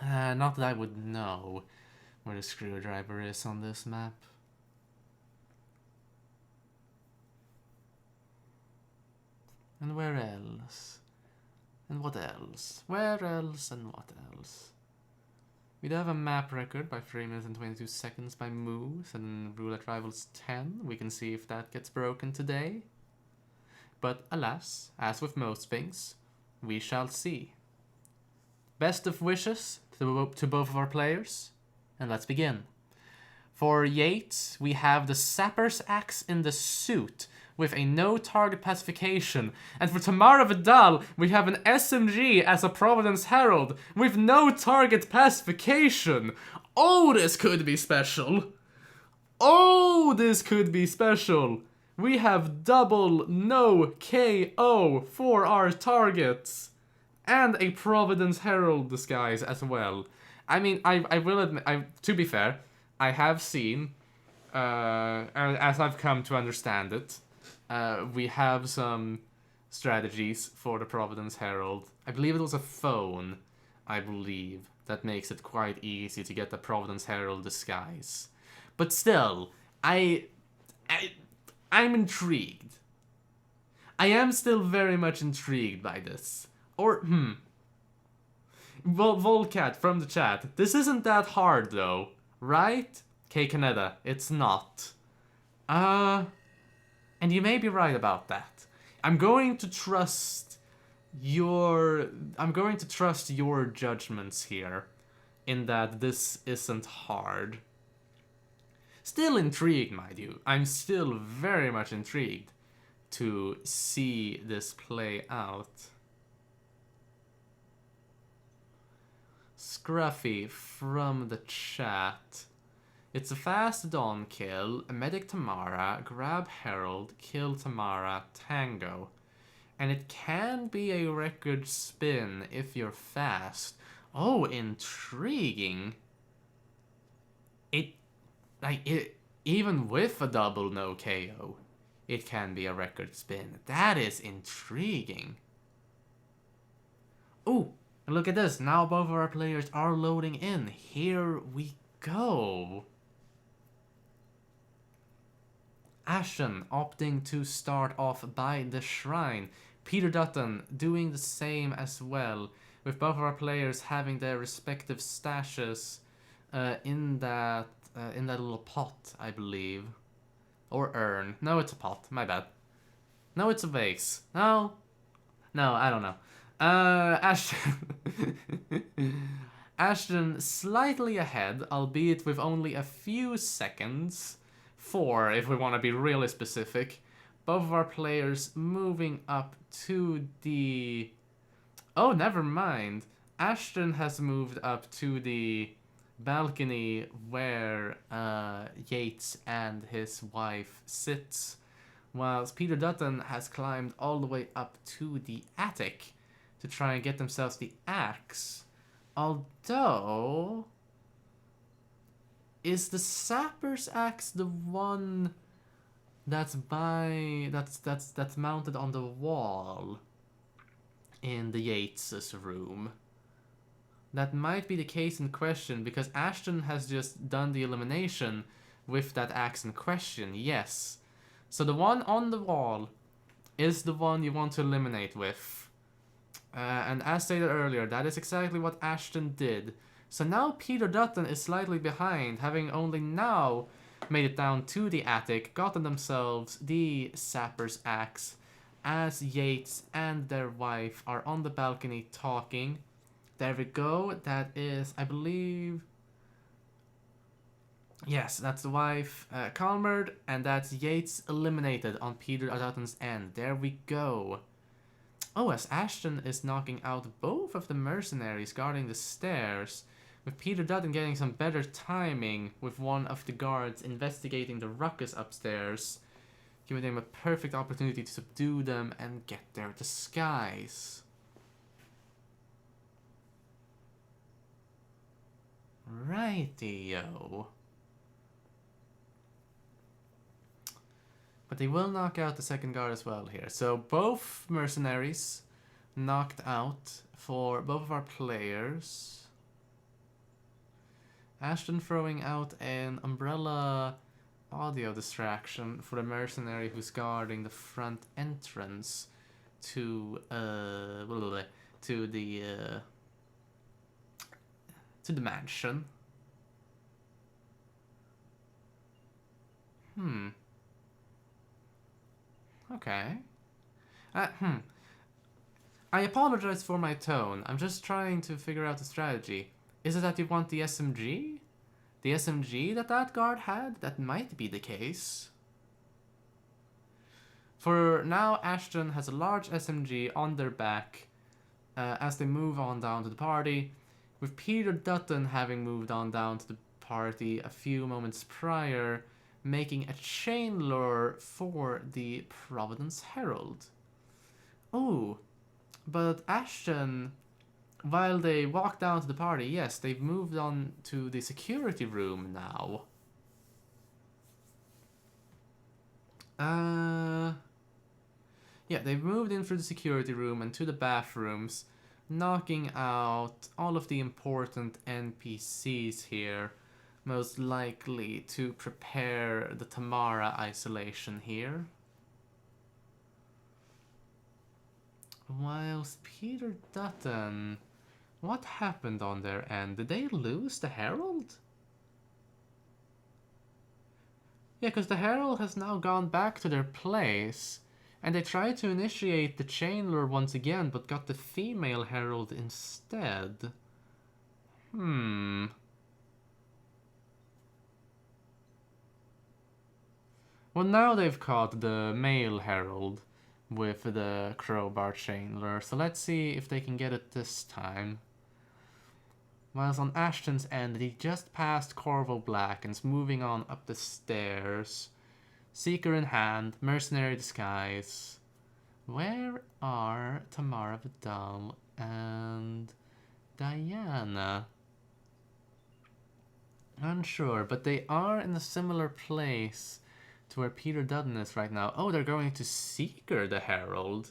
Not that I would know where the screwdriver is on this map. And where else? And what else? Where else and what else? We do have a map record by 3 minutes and 22 seconds by Moose and Roulette Rivals 10. We can see if that gets broken today. But alas, as with most things, we shall see. Best of wishes to both of our players, and let's begin. For Yates, we have the Sapper's Axe in the suit with a no target pacification, and for Tamara Vidal, we have an SMG as a Providence Herald with no target pacification. Oh, this could be special. Oh, this could be special. We have double no KO for our targets. And a Providence Herald disguise as well. I mean, I will admit, to be fair, I have seen, as I've come to understand it, we have some strategies for the Providence Herald. I believe it was a phone, that makes it quite easy to get the Providence Herald disguise. But still, I'm intrigued. I am still very much intrigued by this. Or, Well, Volcat from the chat. This isn't that hard, though. Right? K Canada, it's not. And you may be right about that. I'm going to trust your judgments here, in that this isn't hard. Still intrigued, mind you. I'm still very much intrigued to see this play out. Scruffy from the chat. It's a fast Dawn kill, a medic Tamara, grab Herald, kill Tamara, Tango. And it can be a record spin if you're fast. Oh, intriguing. Even with a double no KO, it can be a record spin. That is intriguing. Ooh. And look at this, now both of our players are loading in. Here we go. Ashton opting to start off by the shrine. Peter Dutton doing the same as well, with both of our players having their respective stashes in that little pot, I believe. Or urn. No, it's a pot, my bad. No, it's a vase. No, I don't know. Ashton slightly ahead, albeit with only a few seconds. 4, if we want to be really specific. Both of our players moving up to the... Oh, never mind. Ashton has moved up to the balcony where Yates and his wife sits, whilst Peter Dutton has climbed all the way up to the attic to try and get themselves the axe. Although, is the Sapper's Axe the one that's mounted on the wall in the Yates' room? That might be the case in question, because Ashton has just done the elimination with that axe in question, yes. So the one on the wall is the one you want to eliminate with. And as stated earlier, that is exactly what Ashton did. So now Peter Dutton is slightly behind, having only now made it down to the attic, gotten themselves the Sapper's Axe, as Yates and their wife are on the balcony talking. There we go. That is, I believe... Yes, that's the wife, Calmered, and that's Yates eliminated on Peter Dutton's end. There we go. Oh, as Ashton is knocking out both of the mercenaries guarding the stairs, with Peter Dutton getting some better timing with one of the guards investigating the ruckus upstairs, giving them a perfect opportunity to subdue them and get their disguise. Righty-o. But they will knock out the second guard as well here. So both mercenaries knocked out for both of our players. Ashton throwing out an umbrella audio distraction for the mercenary who's guarding the front entrance to the mansion. Okay. I apologize for my tone. I'm just trying to figure out the strategy. Is it that you want the SMG? The SMG that guard had? That might be the case. For now, Ashton has a large SMG on their back as they move on down to the party, with Peter Dutton having moved on down to the party a few moments prior, making a chain lure for the Providence Herald. Oh, but Ashton, while they walk down to the party, yes, they've moved on to the security room now. Yeah, they've moved in through the security room and to the bathrooms, knocking out all of the important NPCs here, most likely to prepare the Tamara isolation here. Whilst Peter Dutton, what happened on their end? Did they lose the Herald? Yeah, because the Herald has now gone back to their place, and they tried to initiate the chain lure once again, but got the female Herald instead. Well, now they've caught the male Herald with the crowbar chain lure, so let's see if they can get it this time. Whilst on Ashton's end, he just passed Corvo Black and is moving on up the stairs. Seeker in hand, mercenary disguise. Where are Tamara Vidal and Diana? Unsure, but they are in a similar place to where Peter Dutton is right now. Oh, they're going to Seeker the Herald.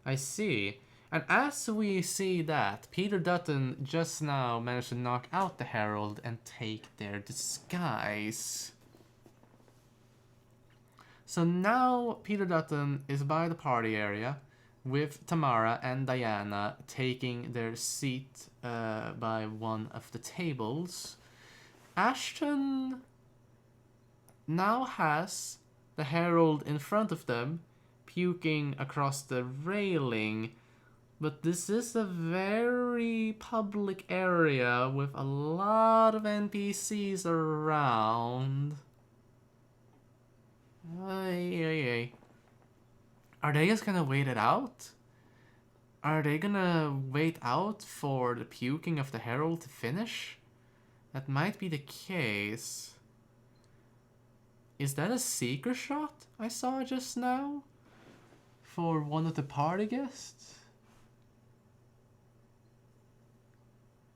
I see. And as we see that, Peter Dutton just now managed to knock out the Herald and take their disguise. So now Peter Dutton is by the party area with Tamara and Diana taking their seat by one of the tables. Ashton now has the Herald in front of them, puking across the railing. But this is a very public area with a lot of NPCs around. Ay. Are they just gonna wait it out? Are they gonna wait out for the puking of the Herald to finish? That might be the case. Is that a seeker shot I saw just now? For one of the party guests?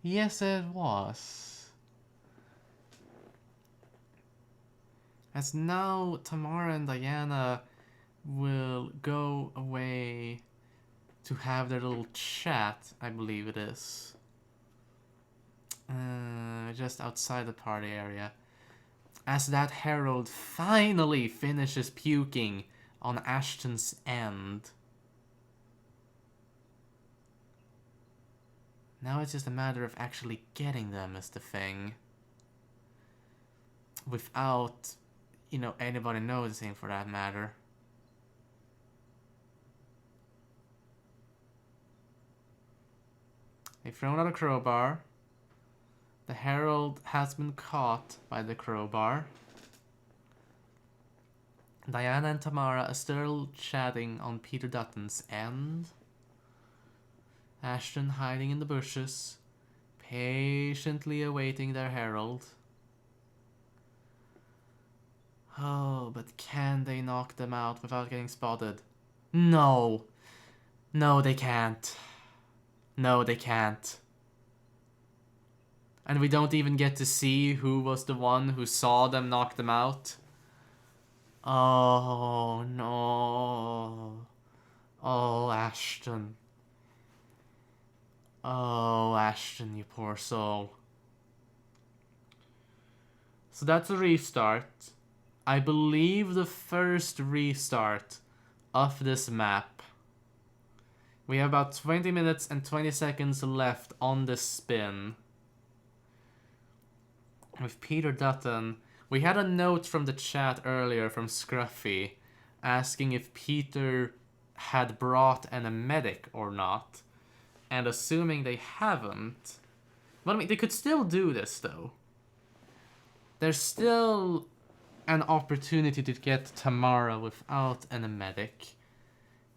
Yes, it was. As now Tamara and Diana will go away to have their little chat, I believe it is. Just outside the party area. As that Herald finally finishes puking on Ashton's end. Now it's just a matter of actually getting them is the thing. Without, anybody noticing for that matter. They've thrown out a crowbar. The Herald has been caught by the crowbar. Diana and Tamara are still chatting on Peter Dutton's end. Ashton hiding in the bushes, patiently awaiting their Herald. Oh, but can they knock them out without getting spotted? No. No, they can't. No, they can't. And we don't even get to see who was the one who saw them knock them out. Oh, no. Oh, Ashton. Oh, Ashton, you poor soul. So that's a restart. I believe the first restart of this map. We have about 20 minutes and 20 seconds left on this spin. With Peter Dutton, we had a note from the chat earlier from Scruffy asking if Peter had brought an medic or not. And assuming they haven't... Well, I mean, they could still do this, though. There's still an opportunity to get Tamara without an medic.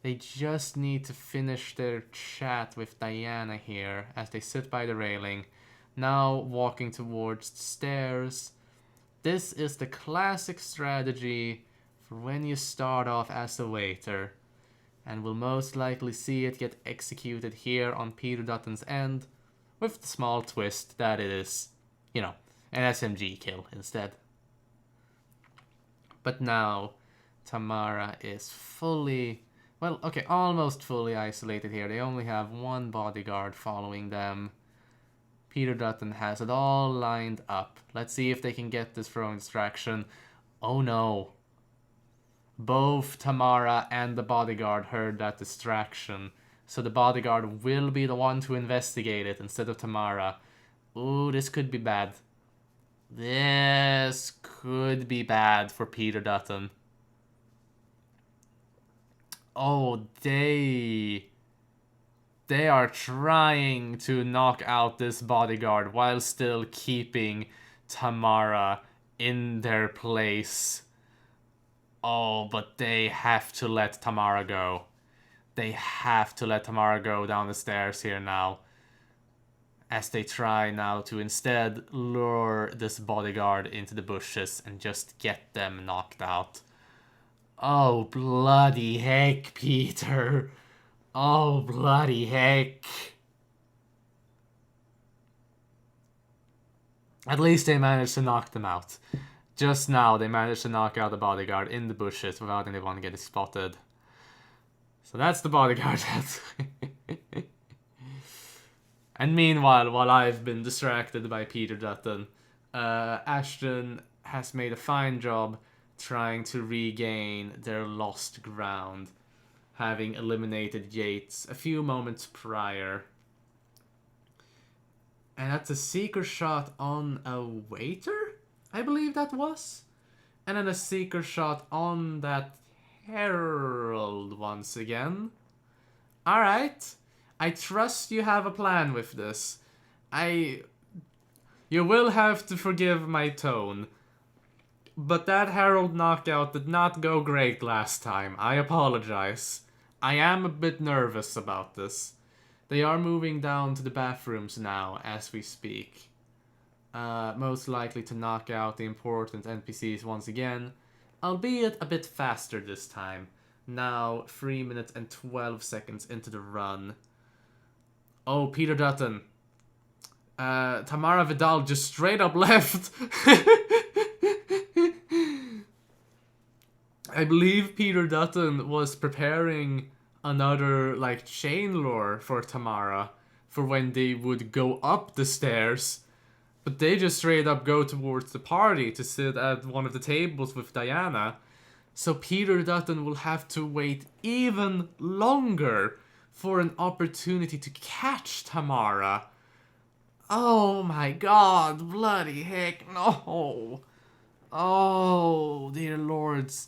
They just need to finish their chat with Diana here as they sit by the railing, now walking towards the stairs. This is the classic strategy for when you start off as a waiter, and we'll most likely see it get executed here on Peter Dutton's end, with the small twist that it is, you know, an SMG kill instead. But now, Tamara is fully... Well, okay, almost fully isolated here. They only have one bodyguard following them. Peter Dutton has it all lined up. Let's see if they can get this throwing distraction. Oh no. Both Tamara and the bodyguard heard that distraction. So the bodyguard will be the one to investigate it instead of Tamara. Ooh, this could be bad. This could be bad for Peter Dutton. Oh, they are trying to knock out this bodyguard while still keeping Tamara in their place. Oh, but they have to let Tamara go. They have to let Tamara go down the stairs here now. As they try now to instead lure this bodyguard into the bushes and just get them knocked out. Oh, bloody heck, Peter. Oh, bloody heck. At least they managed to knock them out. Just now, they managed to knock out the bodyguard in the bushes without anyone getting spotted. So that's the bodyguard. And meanwhile, while I've been distracted by Peter Dutton, Ashton has made a fine job trying to regain their lost ground, having eliminated Yates a few moments prior. And that's a seeker shot on a waiter, I believe that was. And then a seeker shot on that Herald once again. Alright, I trust you have a plan with this. You will have to forgive my tone. But that Herald knockout did not go great last time. I apologize. I am a bit nervous about this. They are moving down to the bathrooms now as we speak. Most likely to knock out the important NPCs once again, albeit a bit faster this time. Now 3 minutes and 12 seconds into the run. Oh, Peter Dutton. Tamara Vidal just straight up left. I believe Peter Dutton was preparing another, like, chain lure for Tamara for when they would go up the stairs. But they just straight up go towards the party to sit at one of the tables with Diana. So Peter Dutton will have to wait even longer for an opportunity to catch Tamara. Oh my god, bloody heck, no. Oh, dear lords.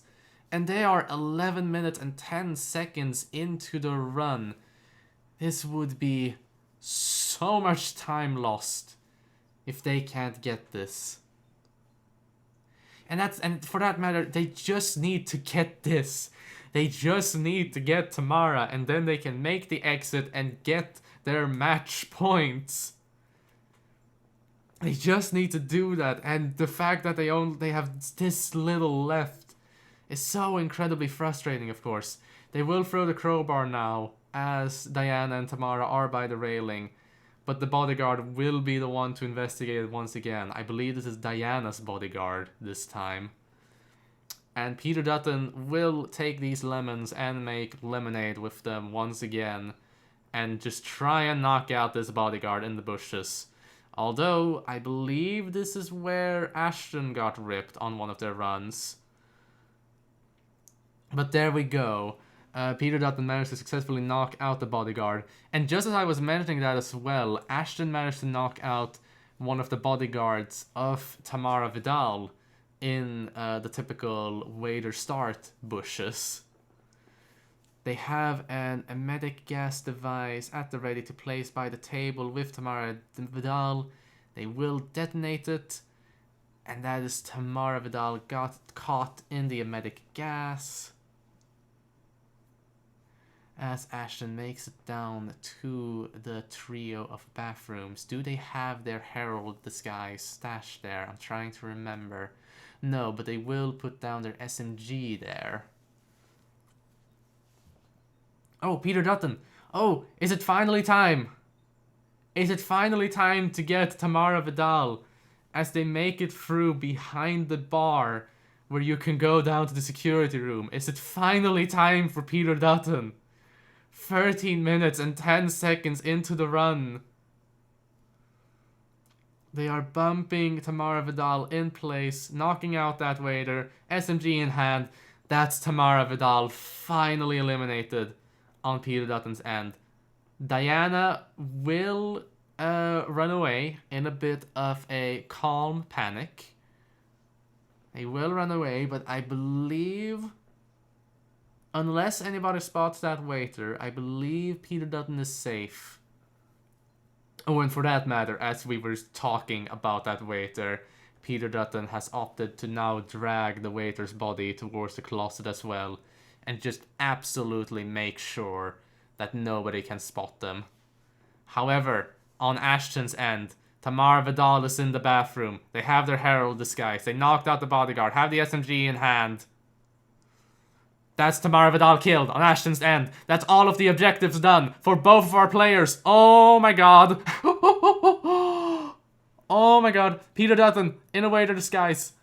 And they are 11 minutes and 10 seconds into the run. This would be So much time lost if they can't get this. And for that matter, they just need to get this. They just need to get Tamara, and then they can make the exit and get their match points. They just need to do that, and the fact that they have this little left is so incredibly frustrating, of course. They will throw the crowbar now, as Diana and Tamara are by the railing, but the bodyguard will be the one to investigate it once again. I believe this is Diana's bodyguard this time. And Peter Dutton will take these lemons and make lemonade with them once again, and just try and knock out this bodyguard in the bushes. Although, I believe this is where Ashton got ripped on one of their runs. But there we go. Peter Dutton managed to successfully knock out the bodyguard. And just as I was mentioning that as well, Ashton managed to knock out one of the bodyguards of Tamara Vidal in the typical waiter start bushes. They have an emetic gas device at the ready to place by the table with Tamara Vidal. They will detonate it. And that is Tamara Vidal got caught in the emetic gas. As Ashton makes it down to the trio of bathrooms. Do they have their herald disguise stashed there? I'm trying to remember. No, but they will put down their SMG there. Oh, Peter Dutton. Oh, is it finally time? Is it finally time to get Tamara Vidal as they make it through behind the bar where you can go down to the security room? Is it finally time for Peter Dutton? 13 minutes and 10 seconds into the run. They are bumping Tamara Vidal in place, knocking out that waiter, SMG in hand. That's Tamara Vidal finally eliminated on Peter Dutton's end. Diana will run away in a bit of a calm panic. They will run away, but I believe, unless anybody spots that waiter, I believe Peter Dutton is safe. Oh, and for that matter, as we were talking about that waiter, Peter Dutton has opted to now drag the waiter's body towards the closet as well, and just absolutely make sure that nobody can spot them. However, on Ashton's end, Tamara Vidal is in the bathroom. They have their herald disguise. They knocked out the bodyguard, have the SMG in hand. That's Tamara Vidal killed on Ashton's end. That's all of the objectives done for both of our players. Oh my god. Oh my god. Peter Dutton in a waiter disguise.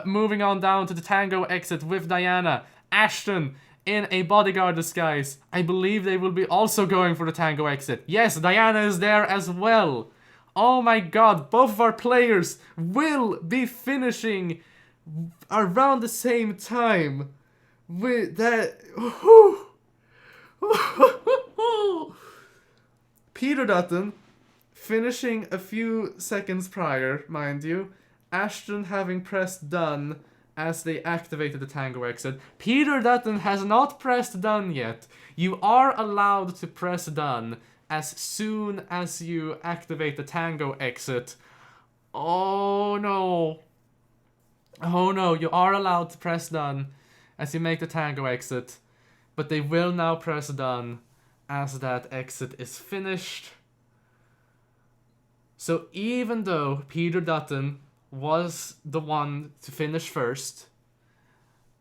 Moving on down to the tango exit with Diana. Ashton in a bodyguard disguise. I believe they will be also going for the tango exit. Yes, Diana is there as well. Oh my god, both of our players will be finishing around the same time. With that... Peter Dutton finishing a few seconds prior, mind you. Ashton having pressed done as they activated the tango exit. Peter Dutton has not pressed done yet. You are allowed to press done as soon as you activate the tango exit. Oh no. Oh no, you are allowed to press done as you make the tango exit. But they will now press done as that exit is finished. So even though Peter Dutton was the one to finish first,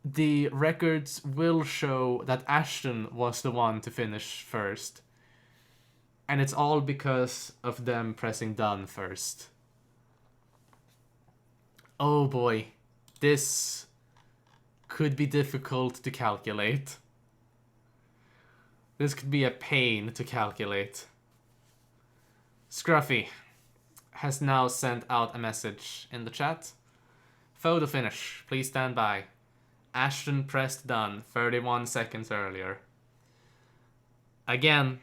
the records will show that Ashton was the one to finish first. And it's all because of them pressing done first. Oh boy, this could be difficult to calculate. This could be a pain to calculate. Scruffy has now sent out a message in the chat. Photo finish, please stand by. Ashton pressed done 31 seconds earlier. Again,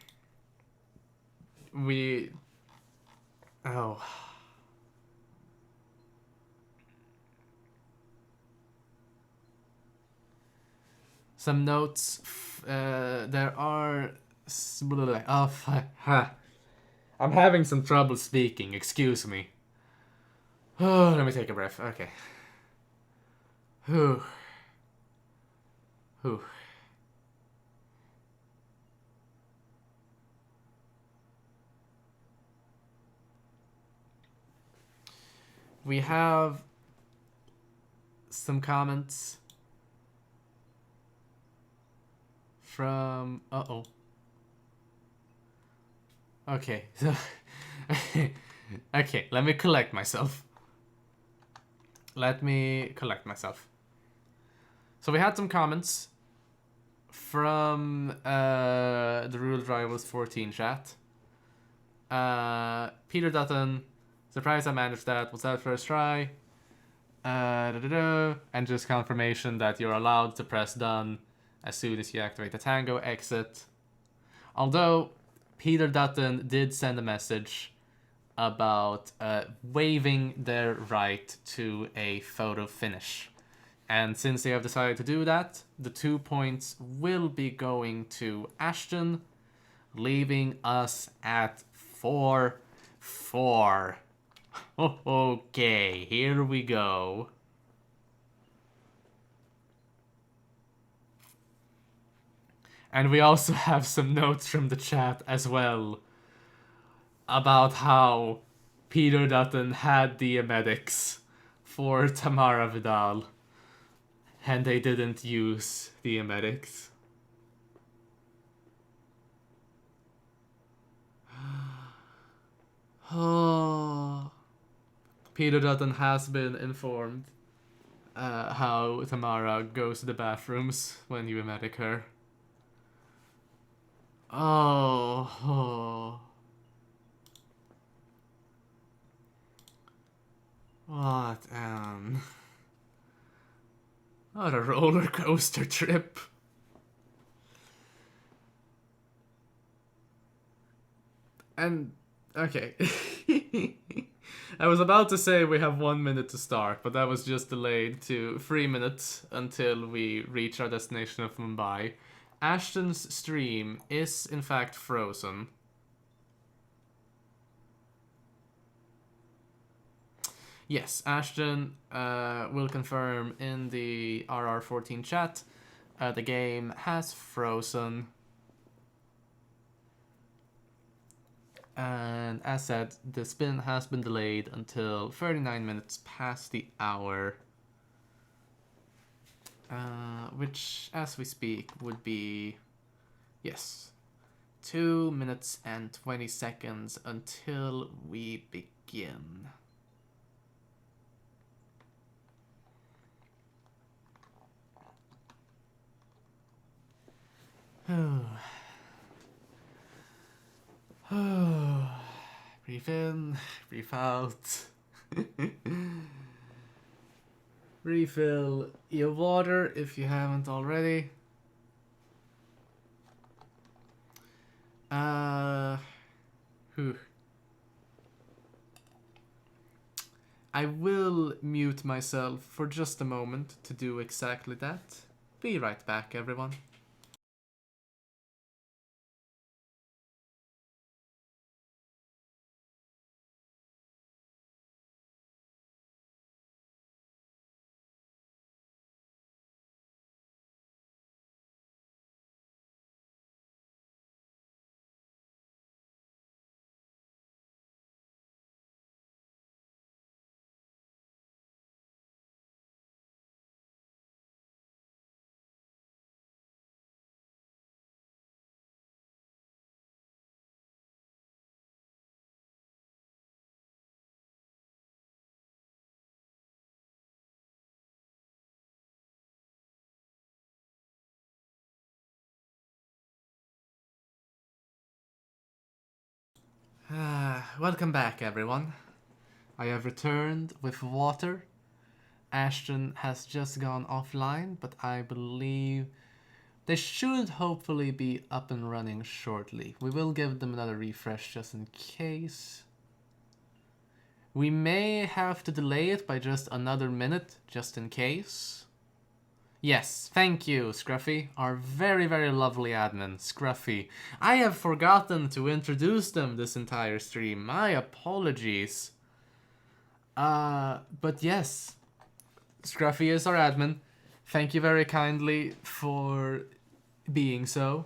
some notes. There are... I'm having some trouble speaking, excuse me. Oh, let me take a breath. Okay. Whew. Whew. We have some comments from... Uh-oh. Okay, so... okay, let me collect myself. So we had some comments from the Roulette Rivals 14 chat. Peter Dutton, surprised I managed that, was that first try? And just confirmation that you're allowed to press done as soon as you activate the Tango exit. Although Peter Dutton did send a message about waiving their right to a photo finish. And since they have decided to do that, the 2 points will be going to Ashton, leaving us at 4-4. Okay, here we go. And we also have some notes from the chat as well about how Peter Dutton had the medics for Tamara Vidal and they didn't use the medics. Oh. Peter Dutton has been informed how Tamara goes to the bathrooms when you medic her. Oh. What what a roller coaster trip. And okay. I was about to say we have 1 minute to start, but that was just delayed to 3 minutes until we reach our destination of Mumbai. Ashton's stream is in fact frozen. Yes, Ashton will confirm in the RR14 chat. The game has frozen. And as said, the spin has been delayed until 39 minutes past the hour. Which, as we speak, would be... Yes. 2 minutes and 20 seconds until we begin. Breathe in, breathe out. Refill your water if you haven't already. I will mute myself for just a moment to do exactly that. Be right back, everyone. Welcome back, everyone. I have returned with water. Ashton has just gone offline, but I believe they should hopefully be up and running shortly. We will give them another refresh just in case. We may have to delay it by just another minute, just in case. Yes, thank you, Scruffy, our very, very lovely admin, Scruffy. I have forgotten to introduce them this entire stream. My apologies. But yes, Scruffy is our admin. Thank you very kindly for being so.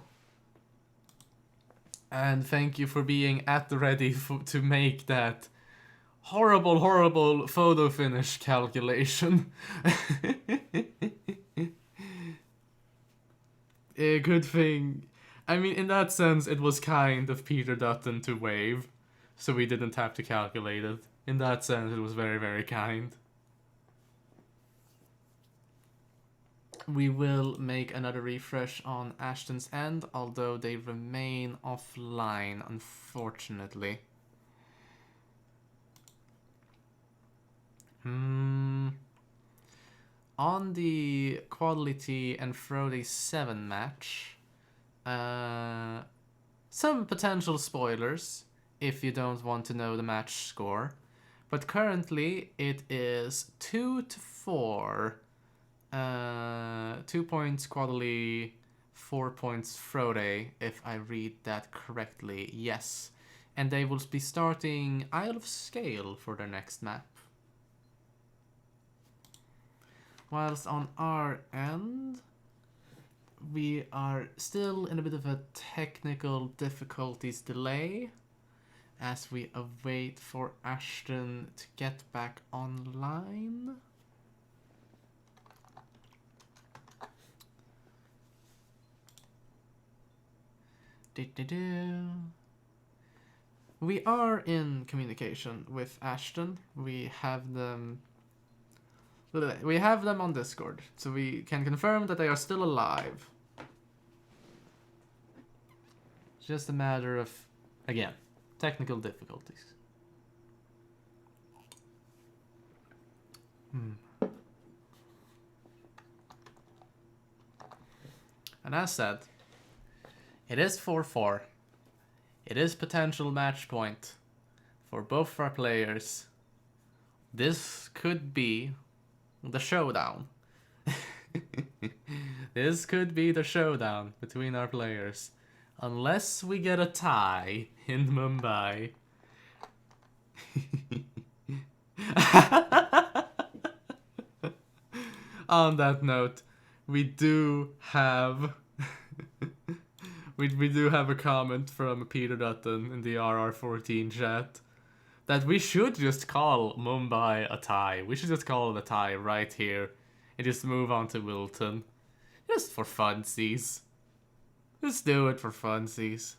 And thank you for being at the ready to make that horrible, horrible photo finish calculation. A good thing. I mean, in that sense, it was kind of Peter Dutton to wave, so we didn't have to calculate it. In that sense, it was very, very kind. We will make another refresh on Ashton's end, although they remain offline, unfortunately. On the Quality and Frote 7 match, some potential spoilers if you don't want to know the match score. But currently it is 2-4. 2 points Quality, 4 points Frote, if I read that correctly. Yes. And they will be starting Isle of Scale for their next map. Whilst on our end, we are still in a bit of a technical difficulties delay as we await for Ashton to get back online. We are in communication with Ashton. We have them on Discord, so we can confirm that they are still alive. It's just a matter of, again, technical difficulties. And as said, it is 4-4. It is potential match point for both our players. This could be the showdown. This could be the showdown between our players. Unless we get a tie in Mumbai. On that note, we do have we do have a comment from Peter Dutton in the RR14 chat that we should just call Mumbai a tie. We should just call it a tie right here and just move on to Wilton. Just for funsies. Just do it for funsies.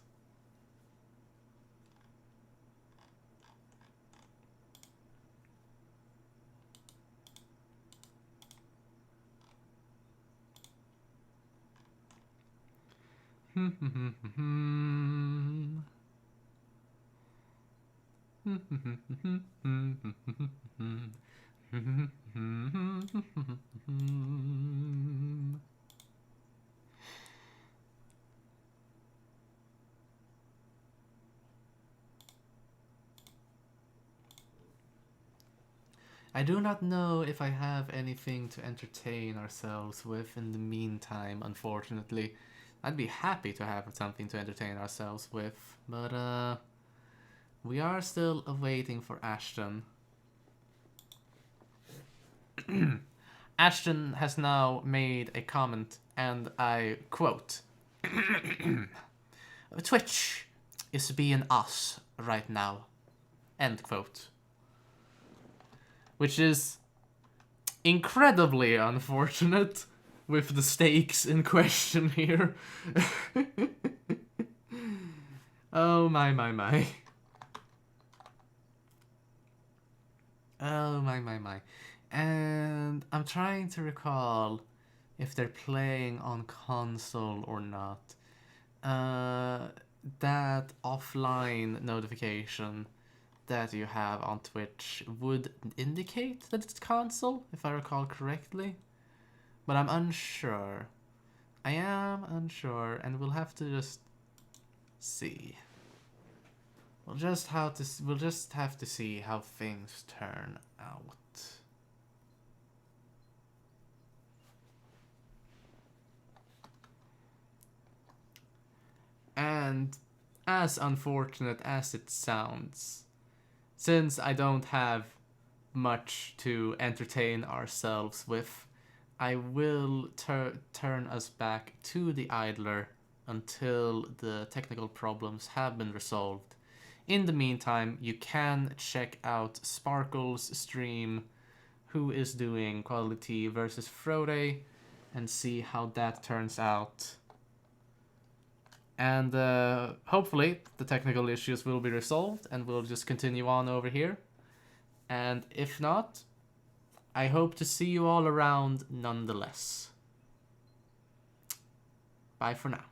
I do not know if I have anything to entertain ourselves with in the meantime, unfortunately. I'd be happy to have something to entertain ourselves with, but we are still awaiting for Ashton. Ashton has now made a comment, and I quote, Twitch is being us right now. End quote. Which is incredibly unfortunate with the stakes in question here. Oh my. Oh my. And I'm trying to recall if they're playing on console or not. That offline notification that you have on Twitch would indicate that it's console, if I recall correctly. But I'm unsure. I am unsure, and we'll have to just see. We'll just have to see how things turn out. as unfortunate as it sounds, since I don't have much to entertain ourselves with, I will turn us back to the idler until the technical problems have been resolved. In the meantime, you can check out Sparkle's stream, who is doing Quality versus Frote, and see how that turns out. And hopefully the technical issues will be resolved and we'll just continue on over here. And if not, I hope to see you all around nonetheless. Bye for now.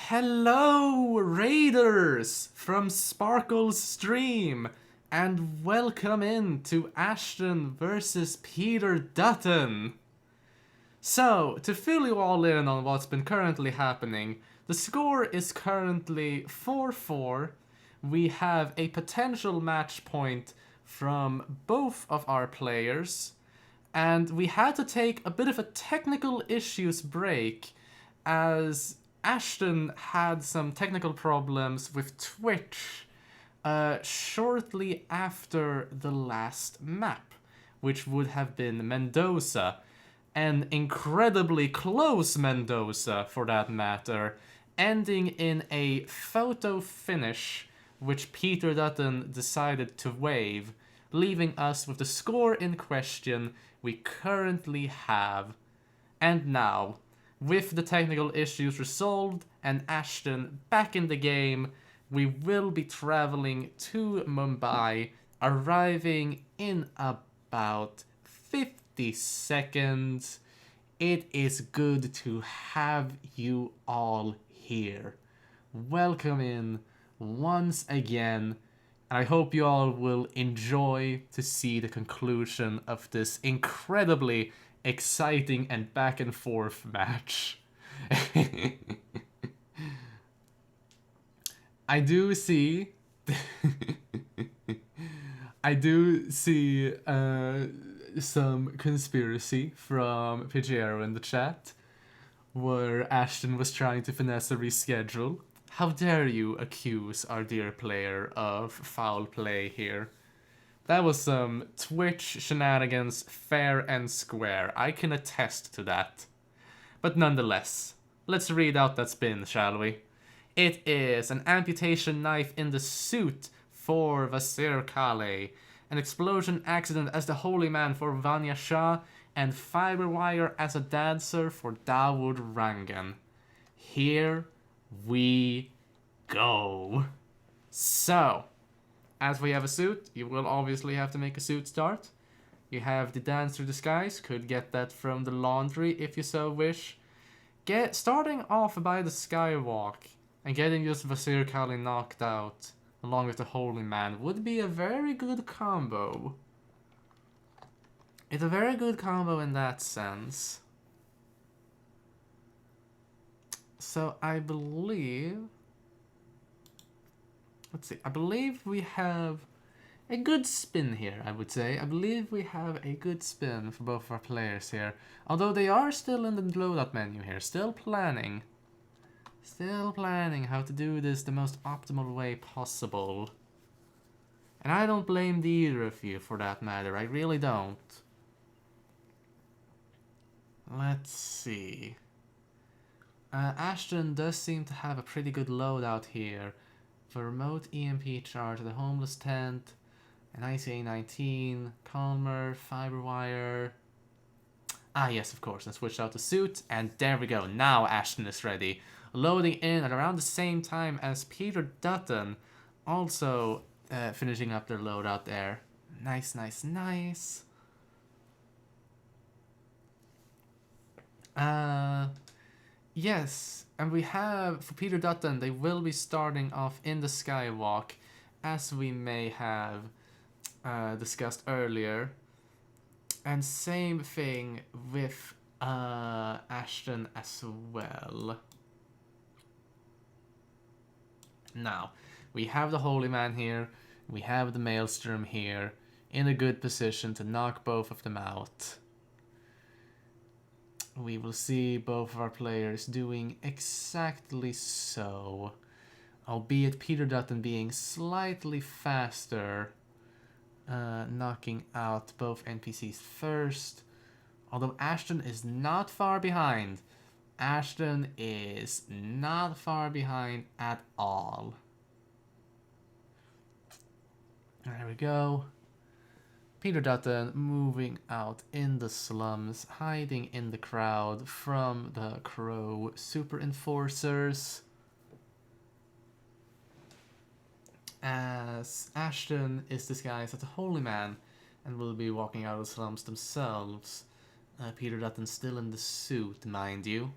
Hello, Raiders from Sparkle's stream, and welcome in to Ashton versus Peter Dutton. So, to fill you all in on what's been currently happening, the score is currently 4-4. We have a potential match point from both of our players, and we had to take a bit of a technical issues break as Ashton had some technical problems with Twitch shortly after the last map, which would have been Mendoza. An incredibly close Mendoza, for that matter, ending in a photo finish, which Peter Dutton decided to waive, leaving us with the score in question we currently have. And now, with the technical issues resolved and Ashton back in the game, we will be traveling to Mumbai, arriving in about 50 seconds. It is good to have you all here. Welcome in once again, and I hope you all will enjoy to see the conclusion of this incredibly exciting and back and forth match. I do see some conspiracy from Pajero in the chat, where Ashton was trying to finesse a reschedule. How dare you accuse our dear player of foul play here? That was some Twitch shenanigans fair and square. I can attest to that. But nonetheless, let's read out that spin, shall we? It is an amputation knife in the suit for Vasir Kale, an explosion accident as the holy man for Vanya Shah, and fiber wire as a dancer for Dawood Rangan. Here we go. So, as we have a suit, you will obviously have to make a suit start. You have the dancer disguise, could get that from the laundry if you so wish. Starting off by the skywalk and getting just Vasir Kali knocked out along with the holy man would be a very good combo. It's a very good combo in that sense. So I believe... Let's see, I believe we have a good spin here, I would say. I believe we have a good spin for both of our players here. Although they are still in the loadout menu here, still planning. Still planning how to do this the most optimal way possible. And I don't blame either of you for that matter, I really don't. Let's see. Ashton does seem to have a pretty good loadout here. For remote EMP charge, the homeless tent, an ICA-19, Calmer, fiber wire. Ah yes, of course, and switch out the suit, and there we go, now Ashton is ready. Loading in at around the same time as Peter Dutton, also finishing up their loadout there. Nice, nice, nice. Yes, and we have, for Peter Dutton, they will be starting off in the skywalk, as we may have discussed earlier. And same thing with Ashton as well. Now, we have the Holy Man here, we have the Maelstrom here, in a good position to knock both of them out. We will see both of our players doing exactly so, albeit Peter Dutton being slightly faster, knocking out both NPCs first, although Ashton is not far behind. Ashton is not far behind at all. There we go. Peter Dutton moving out in the slums, hiding in the crowd from the Crow Super Enforcers. As Ashton is disguised as a holy man and will be walking out of the slums themselves. Peter Dutton still in the suit, mind you.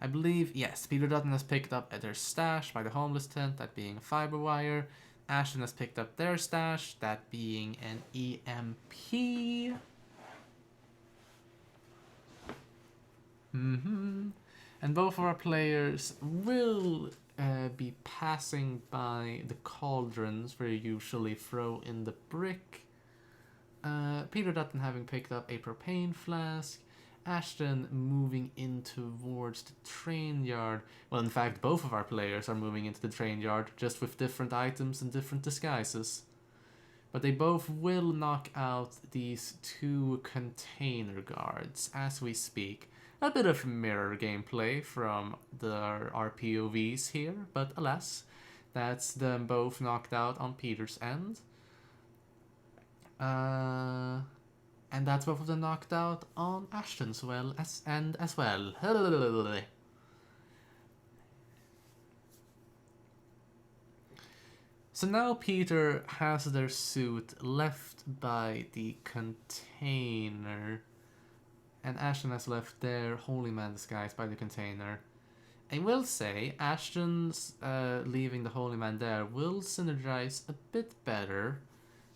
I believe, yes, Peter Dutton has picked up their stash by the homeless tent, that being a fiber wire. Ashton has picked up their stash, that being an EMP. And both of our players will be passing by the cauldrons where you usually throw in the brick. Peter Dutton having picked up a propane flask. Ashton moving in towards the train yard. Well, in fact, both of our players are moving into the train yard, just with different items and different disguises. But they both will knock out these two container guards as we speak. A bit of mirror gameplay from our POVs here, but alas, that's them both knocked out on Peter's end. And that's both of them knocked out on Ashton's as well. So now Peter has their suit left by the container, and Ashton has left their Holy Man disguise by the container. I will say, Ashton's leaving the Holy Man there will synergize a bit better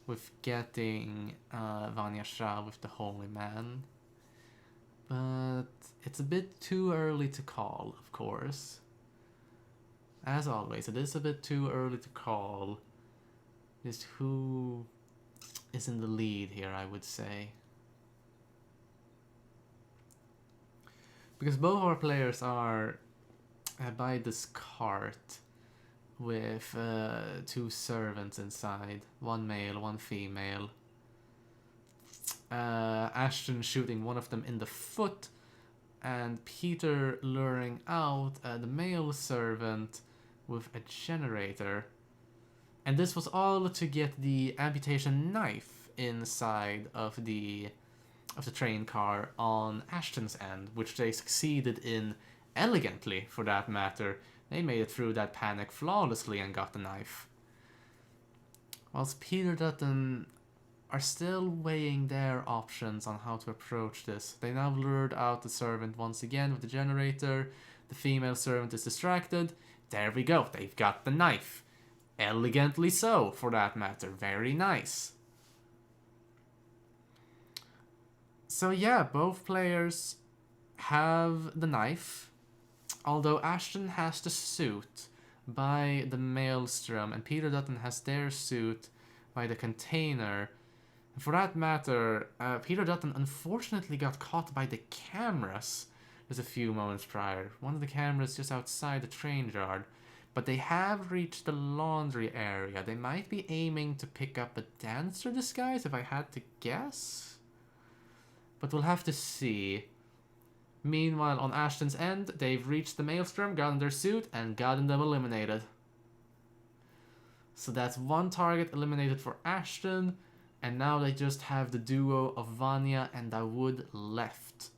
with getting Vanya Shah with the Holy Man. But it's a bit too early to call, of course. As always, it is a bit too early to call just who is in the lead here, I would say. Because both our players are by this cart with two servants inside, one male, one female. Ashton shooting one of them in the foot, and Peter luring out the male servant with a generator. And this was all to get the amputation knife inside of the train car on Ashton's end, which they succeeded in elegantly, for that matter. They made it through that panic flawlessly and got the knife. Whilst Peter Dutton are still weighing their options on how to approach this. They now lured out the servant once again with the generator. The female servant is distracted. There we go, they've got the knife. Elegantly so, for that matter. Very nice. So yeah, both players have the knife. Although Ashton has the suit by the maelstrom and Peter Dutton has their suit by the container. And for that matter, Peter Dutton unfortunately got caught by the cameras just a few moments prior. One of the cameras just outside the train yard. But they have reached the laundry area. They might be aiming to pick up a dancer disguise, if I had to guess. But we'll have to see. Meanwhile, on Ashton's end, they've reached the maelstrom, gotten their suit, and gotten them eliminated. So that's one target eliminated for Ashton, and now they just have the duo of Vanya and Dawood left.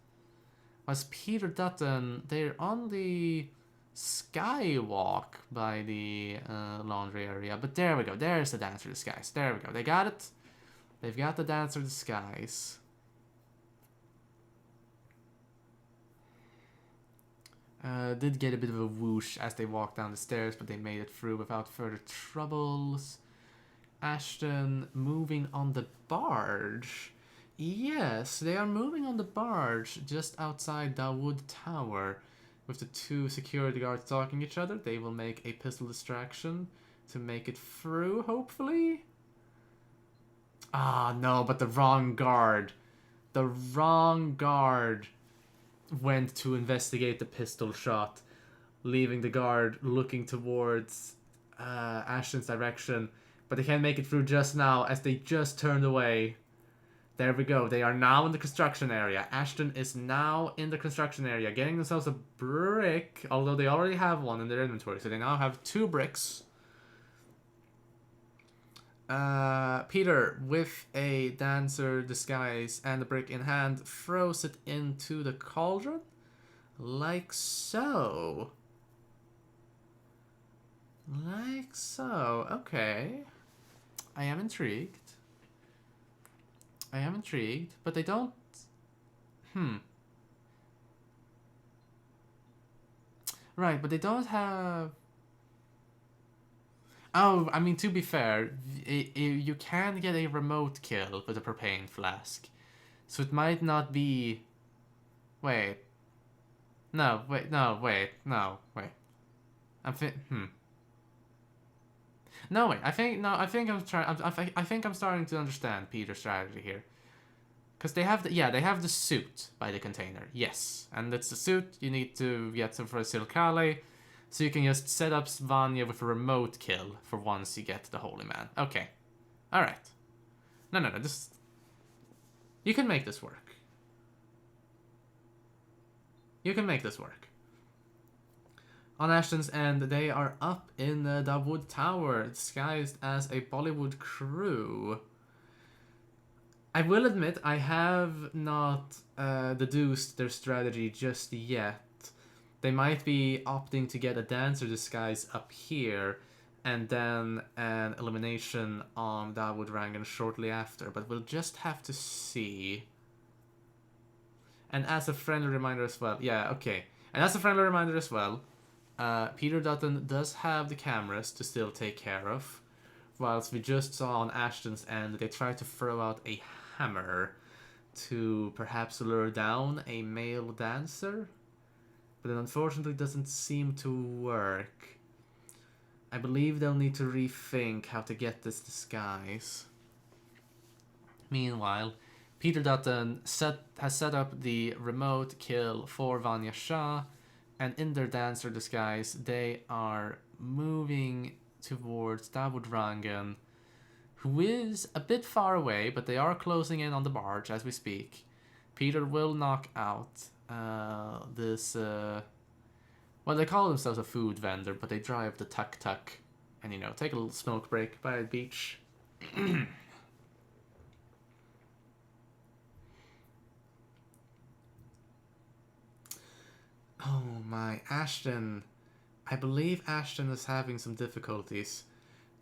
As Peter Dutton, they're on the skywalk by the laundry area, but there we go, there's the dancer disguise. There we go, they got it. They've got the dancer disguise. Did get a bit of a whoosh as they walked down the stairs, but they made it through without further troubles. Ashton moving on the barge. Yes, they are moving on the barge just outside Dawood Tower. With the two security guards talking to each other, they will make a pistol distraction to make it through, hopefully? Ah, no, but the wrong guard. The wrong guard went to investigate the pistol shot, leaving the guard looking towards Ashton's direction. But they can't make it through just now as they just turned away. There we go. They are now in the construction area. Ashton is now in the construction area, getting themselves a brick, although they already have one in their inventory. So they now have 2 bricks. Peter, with a dancer disguise and a brick in hand, throws it into the cauldron. Like so. Like so. Okay. I am intrigued. I am intrigued, but they don't... Right, but they don't have... Oh, I mean, to be fair, you can get a remote kill with a propane flask. So it might not be... Wait. No, wait, no, wait, no, wait. No, wait, I think I'm starting to understand Peter's strategy here. Because they have they have the suit by the container, yes. And it's the suit you need to get for Silkale, so you can just set up Vanya with a remote kill for once you get the Holy Man. Okay. Alright. No, just... You can make this work. You can make this work. On Ashton's end, they are up in the wood tower, disguised as a Bollywood crew. I will admit, I have not deduced their strategy just yet. They might be opting to get a dancer disguise up here, and then an elimination on Dawood Rangan shortly after, but we'll just have to see. And as a friendly reminder as well, yeah, okay. And as a friendly reminder as well, Peter Dutton does have the cameras to still take care of, whilst we just saw on Ashton's end they tried to throw out a hammer to perhaps lure down a male dancer, but it unfortunately doesn't seem to work. I believe they'll need to rethink how to get this disguise. Meanwhile, Peter Dutton has set up the remote kill for Vanya Shah, and in their dancer disguise, they are moving towards Dawood Rangan, who is a bit far away, but they are closing in on the barge as we speak. Peter will knock out this... well, they call themselves a food vendor, but they drive the tuk-tuk and, you know, take a little smoke break by the beach. Oh my, Ashton. I believe Ashton is having some difficulties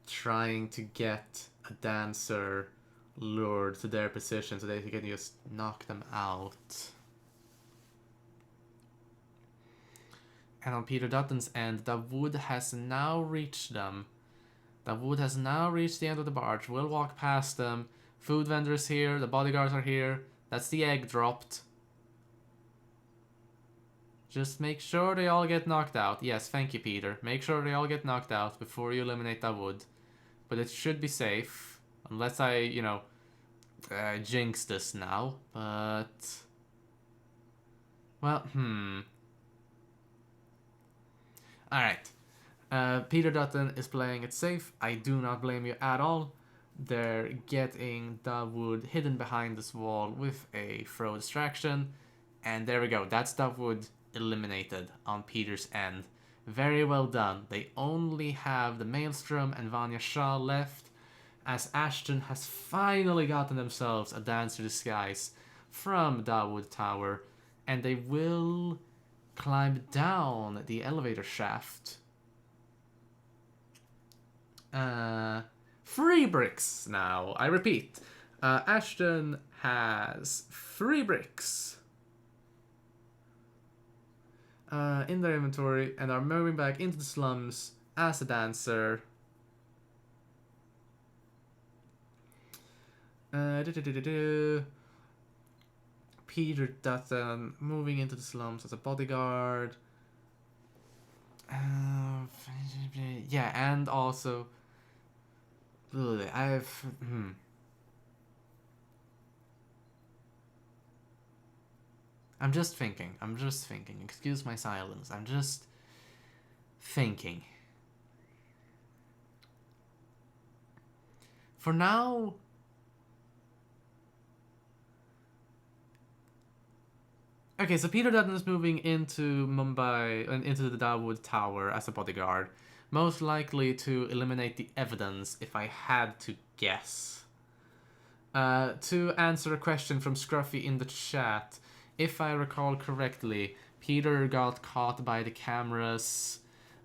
trying to get a dancer lured to their position so they can just knock them out. And on Peter Dutton's end, the wood has now reached them. The wood has now reached the end of the barge. We'll walk past them. Food vendors here, the bodyguards are here. That's the egg dropped. Just make sure they all get knocked out. Yes, thank you, Peter. Make sure they all get knocked out before you eliminate that wood. But it should be safe. Unless I, you know, jinx this now. But... well, Alright. Peter Dutton is playing it safe. I do not blame you at all. They're getting the wood hidden behind this wall with a throw distraction. And there we go. That's the wood eliminated on Peter's end. Very well done. They only have the Maelstrom and Vanya Shah left, as Ashton has finally gotten themselves a dancer disguise from Dawood Tower, and they will climb down the elevator shaft. 3 bricks now. I repeat, Ashton has 3 bricks in their inventory and are moving back into the slums as a dancer. Peter Dutton moving into the slums as a bodyguard. Yeah, and also... I'm just thinking. Excuse my silence. I'm just thinking. For now... okay, so Peter Dutton is moving into Mumbai and into the Dawood Tower as a bodyguard. Most likely to eliminate the evidence, if I had to guess. To answer a question from Scruffy in the chat, if I recall correctly, Peter got caught by the cameras.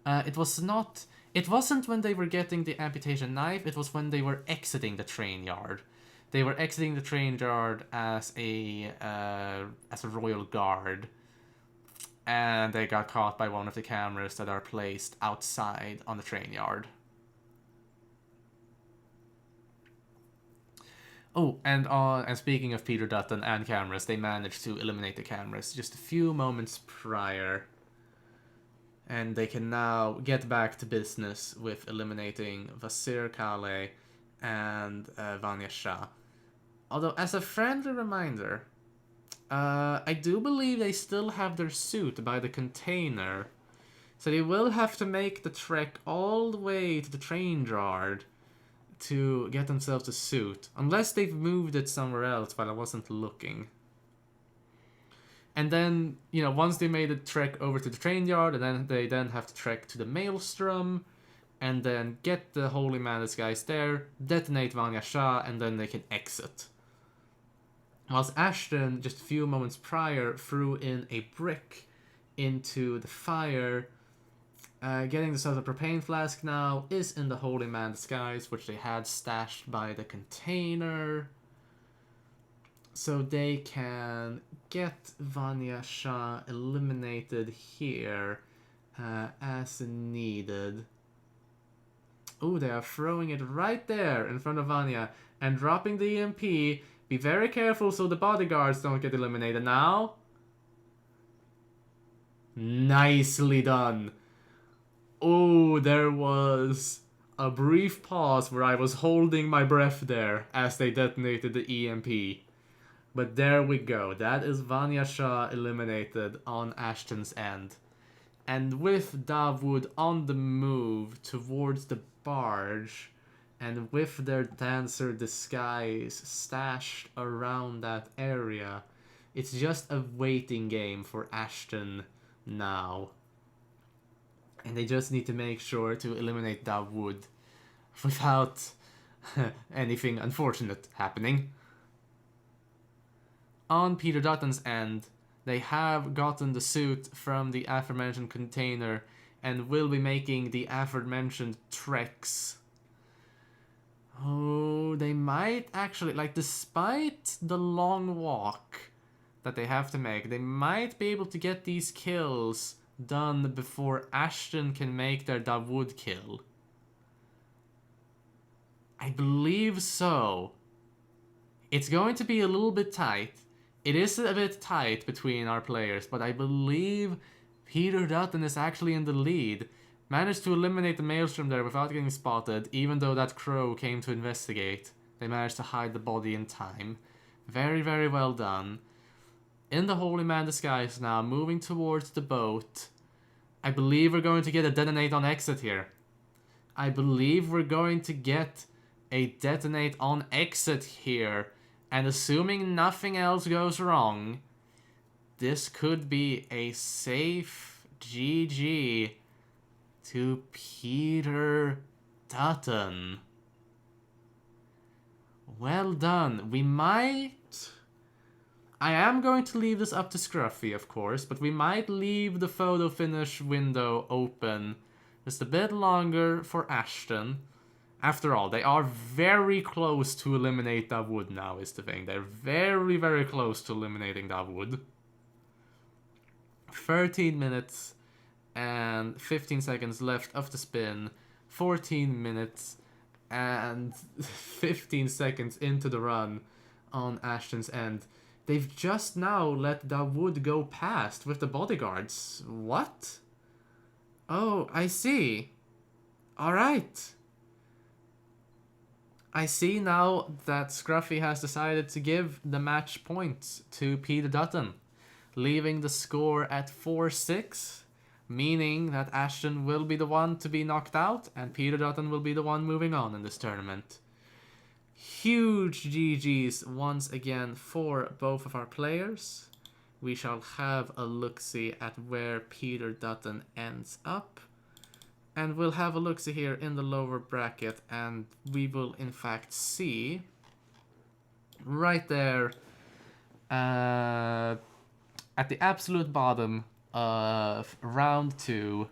It wasn't when they were getting the amputation knife, it was when they were exiting the train yard. They were exiting the train yard as a royal guard. and they got caught by one of the cameras that are placed outside on the train yard. Oh, and speaking of Peter Dutton and cameras, they managed to eliminate the cameras just a few moments prior. And they can now get back to business with eliminating Vasir Kale and Vanya Shah. Although, as a friendly reminder, I do believe they still have their suit by the container. So they will have to make the trek all the way to the train yard to get themselves a suit. Unless they've moved it somewhere else while I wasn't looking. And then, you know, once they made the trek over to the train yard, and then they have to trek to the Maelstrom, and then get the Holy Man disguise there, detonate Vanya Shah, and then they can exit. Whilst Ashton, just a few moments prior, threw in a brick into the fire. Getting themselves a propane flask now is in the Holy Man disguise, which they had stashed by the container. So they can get Vanya Shah eliminated here as needed. Oh, they are throwing it right there in front of Vanya and dropping the EMP. Be very careful so the bodyguards don't get eliminated now. Nicely done. Oh, there was a brief pause where I was holding my breath there as they detonated the EMP. But there we go. That is Vanya Shah eliminated on Ashton's end. And with Dawood on the move towards the barge, and with their dancer disguise stashed around that area, it's just a waiting game for Ashton now. And they just need to make sure to eliminate Dawood without anything unfortunate happening. On Peter Dutton's end, they have gotten the suit from the aforementioned container and will be making the aforementioned treks. Oh, they might actually, like, despite the long walk that they have to make, they might be able to get these kills done before Ashton can make their Dawood kill. I believe so. It's going to be a little bit tight. It is a bit tight between our players, but I believe Peter Dutton is actually in the lead. Managed to eliminate the Maelstrom there without getting spotted, even though that crow came to investigate. They managed to hide the body in time. Very, very well done. In the Holy Man disguise now, moving towards the boat. I believe we're going to get a detonate on exit here. I believe we're going to get a detonate on exit here. And assuming nothing else goes wrong, this could be a safe GG to Peter Dutton. Well done. We might... I am going to leave this up to Scruffy, of course, but we might leave the photo finish window open just a bit longer for Ashton. After all, they are very close to eliminate Dawood now, is the thing. They're very, very close to eliminating Dawood. 13 minutes and 15 seconds left of the spin. 14 minutes and 15 seconds into the run on Ashton's end. They've just now let Dawood go past with the bodyguards. What? Oh, I see. Alright. I see now that Scruffy has decided to give the match points to Peter Dutton, leaving the score at 4-6, meaning that Ashton will be the one to be knocked out and Peter Dutton will be the one moving on in this tournament. Huge GGs once again for both of our players. We shall have a look-see at where Peter Dutton ends up. And we'll have a look-see here in the lower bracket, and we will in fact see right there at the absolute bottom of round 2,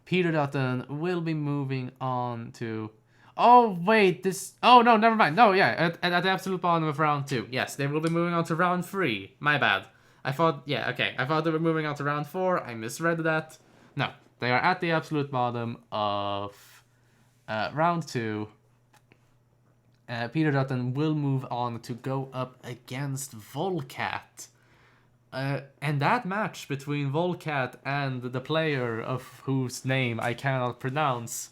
Peter Dutton will be moving on to... Oh, wait, this... Oh, no, never mind. No, yeah, at the absolute bottom of round 2. Yes, they will be moving on to round 3. My bad. I thought, yeah, okay. I thought they were moving on to round 4. I misread that. No, they are at the absolute bottom of round 2. Peter Dutton will move on to go up against Volcat. And that match between Volcat and the player of whose name I cannot pronounce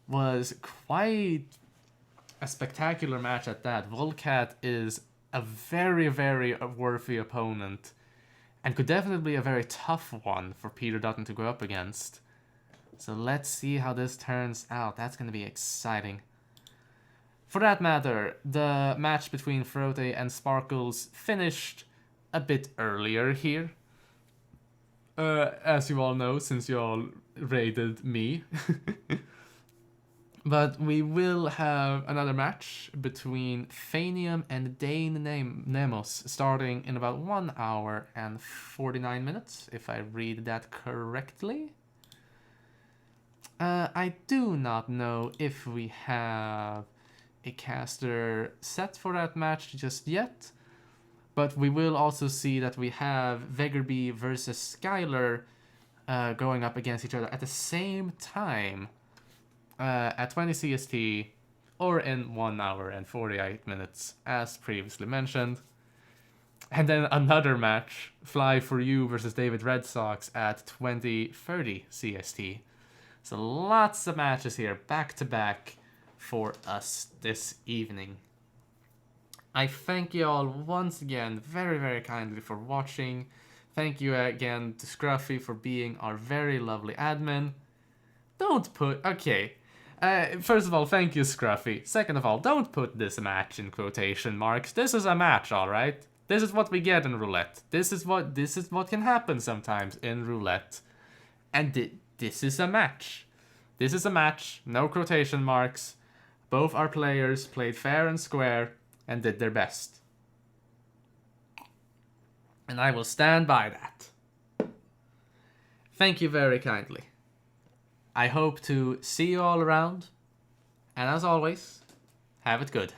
was quite a spectacular match at that. Volcat is a very, very worthy opponent and could definitely be a very tough one for Peter Dutton to go up against. So let's see how this turns out. That's going to be exciting. For that matter, the match between Frote and Sparkles finished a bit earlier here. As you all know, since you all raided me. But we will have another match between Fanium and Dane Nemos starting in about 1 hour and 49 minutes, if I read that correctly. I do not know if we have a caster set for that match just yet. But we will also see that we have Vegerby versus Skylar going up against each other at the same time at 20 CST or in 1 hour and 48 minutes, as previously mentioned. And then another match, Fly for You versus David Red Sox at 20:30 CST. So lots of matches here, back to back, for us this evening. I thank you all once again very, very kindly for watching. Thank you again to Scruffy for being our very lovely admin. First of all, thank you, Scruffy. Second of all, don't put this match in quotation marks. This is a match, alright? This is what we get in roulette. This is what can happen sometimes in roulette. And this is a match. This is a match, no quotation marks. Both our players played fair and square and did their best. And I will stand by that. Thank you very kindly. I hope to see you all around. And as always, have it good.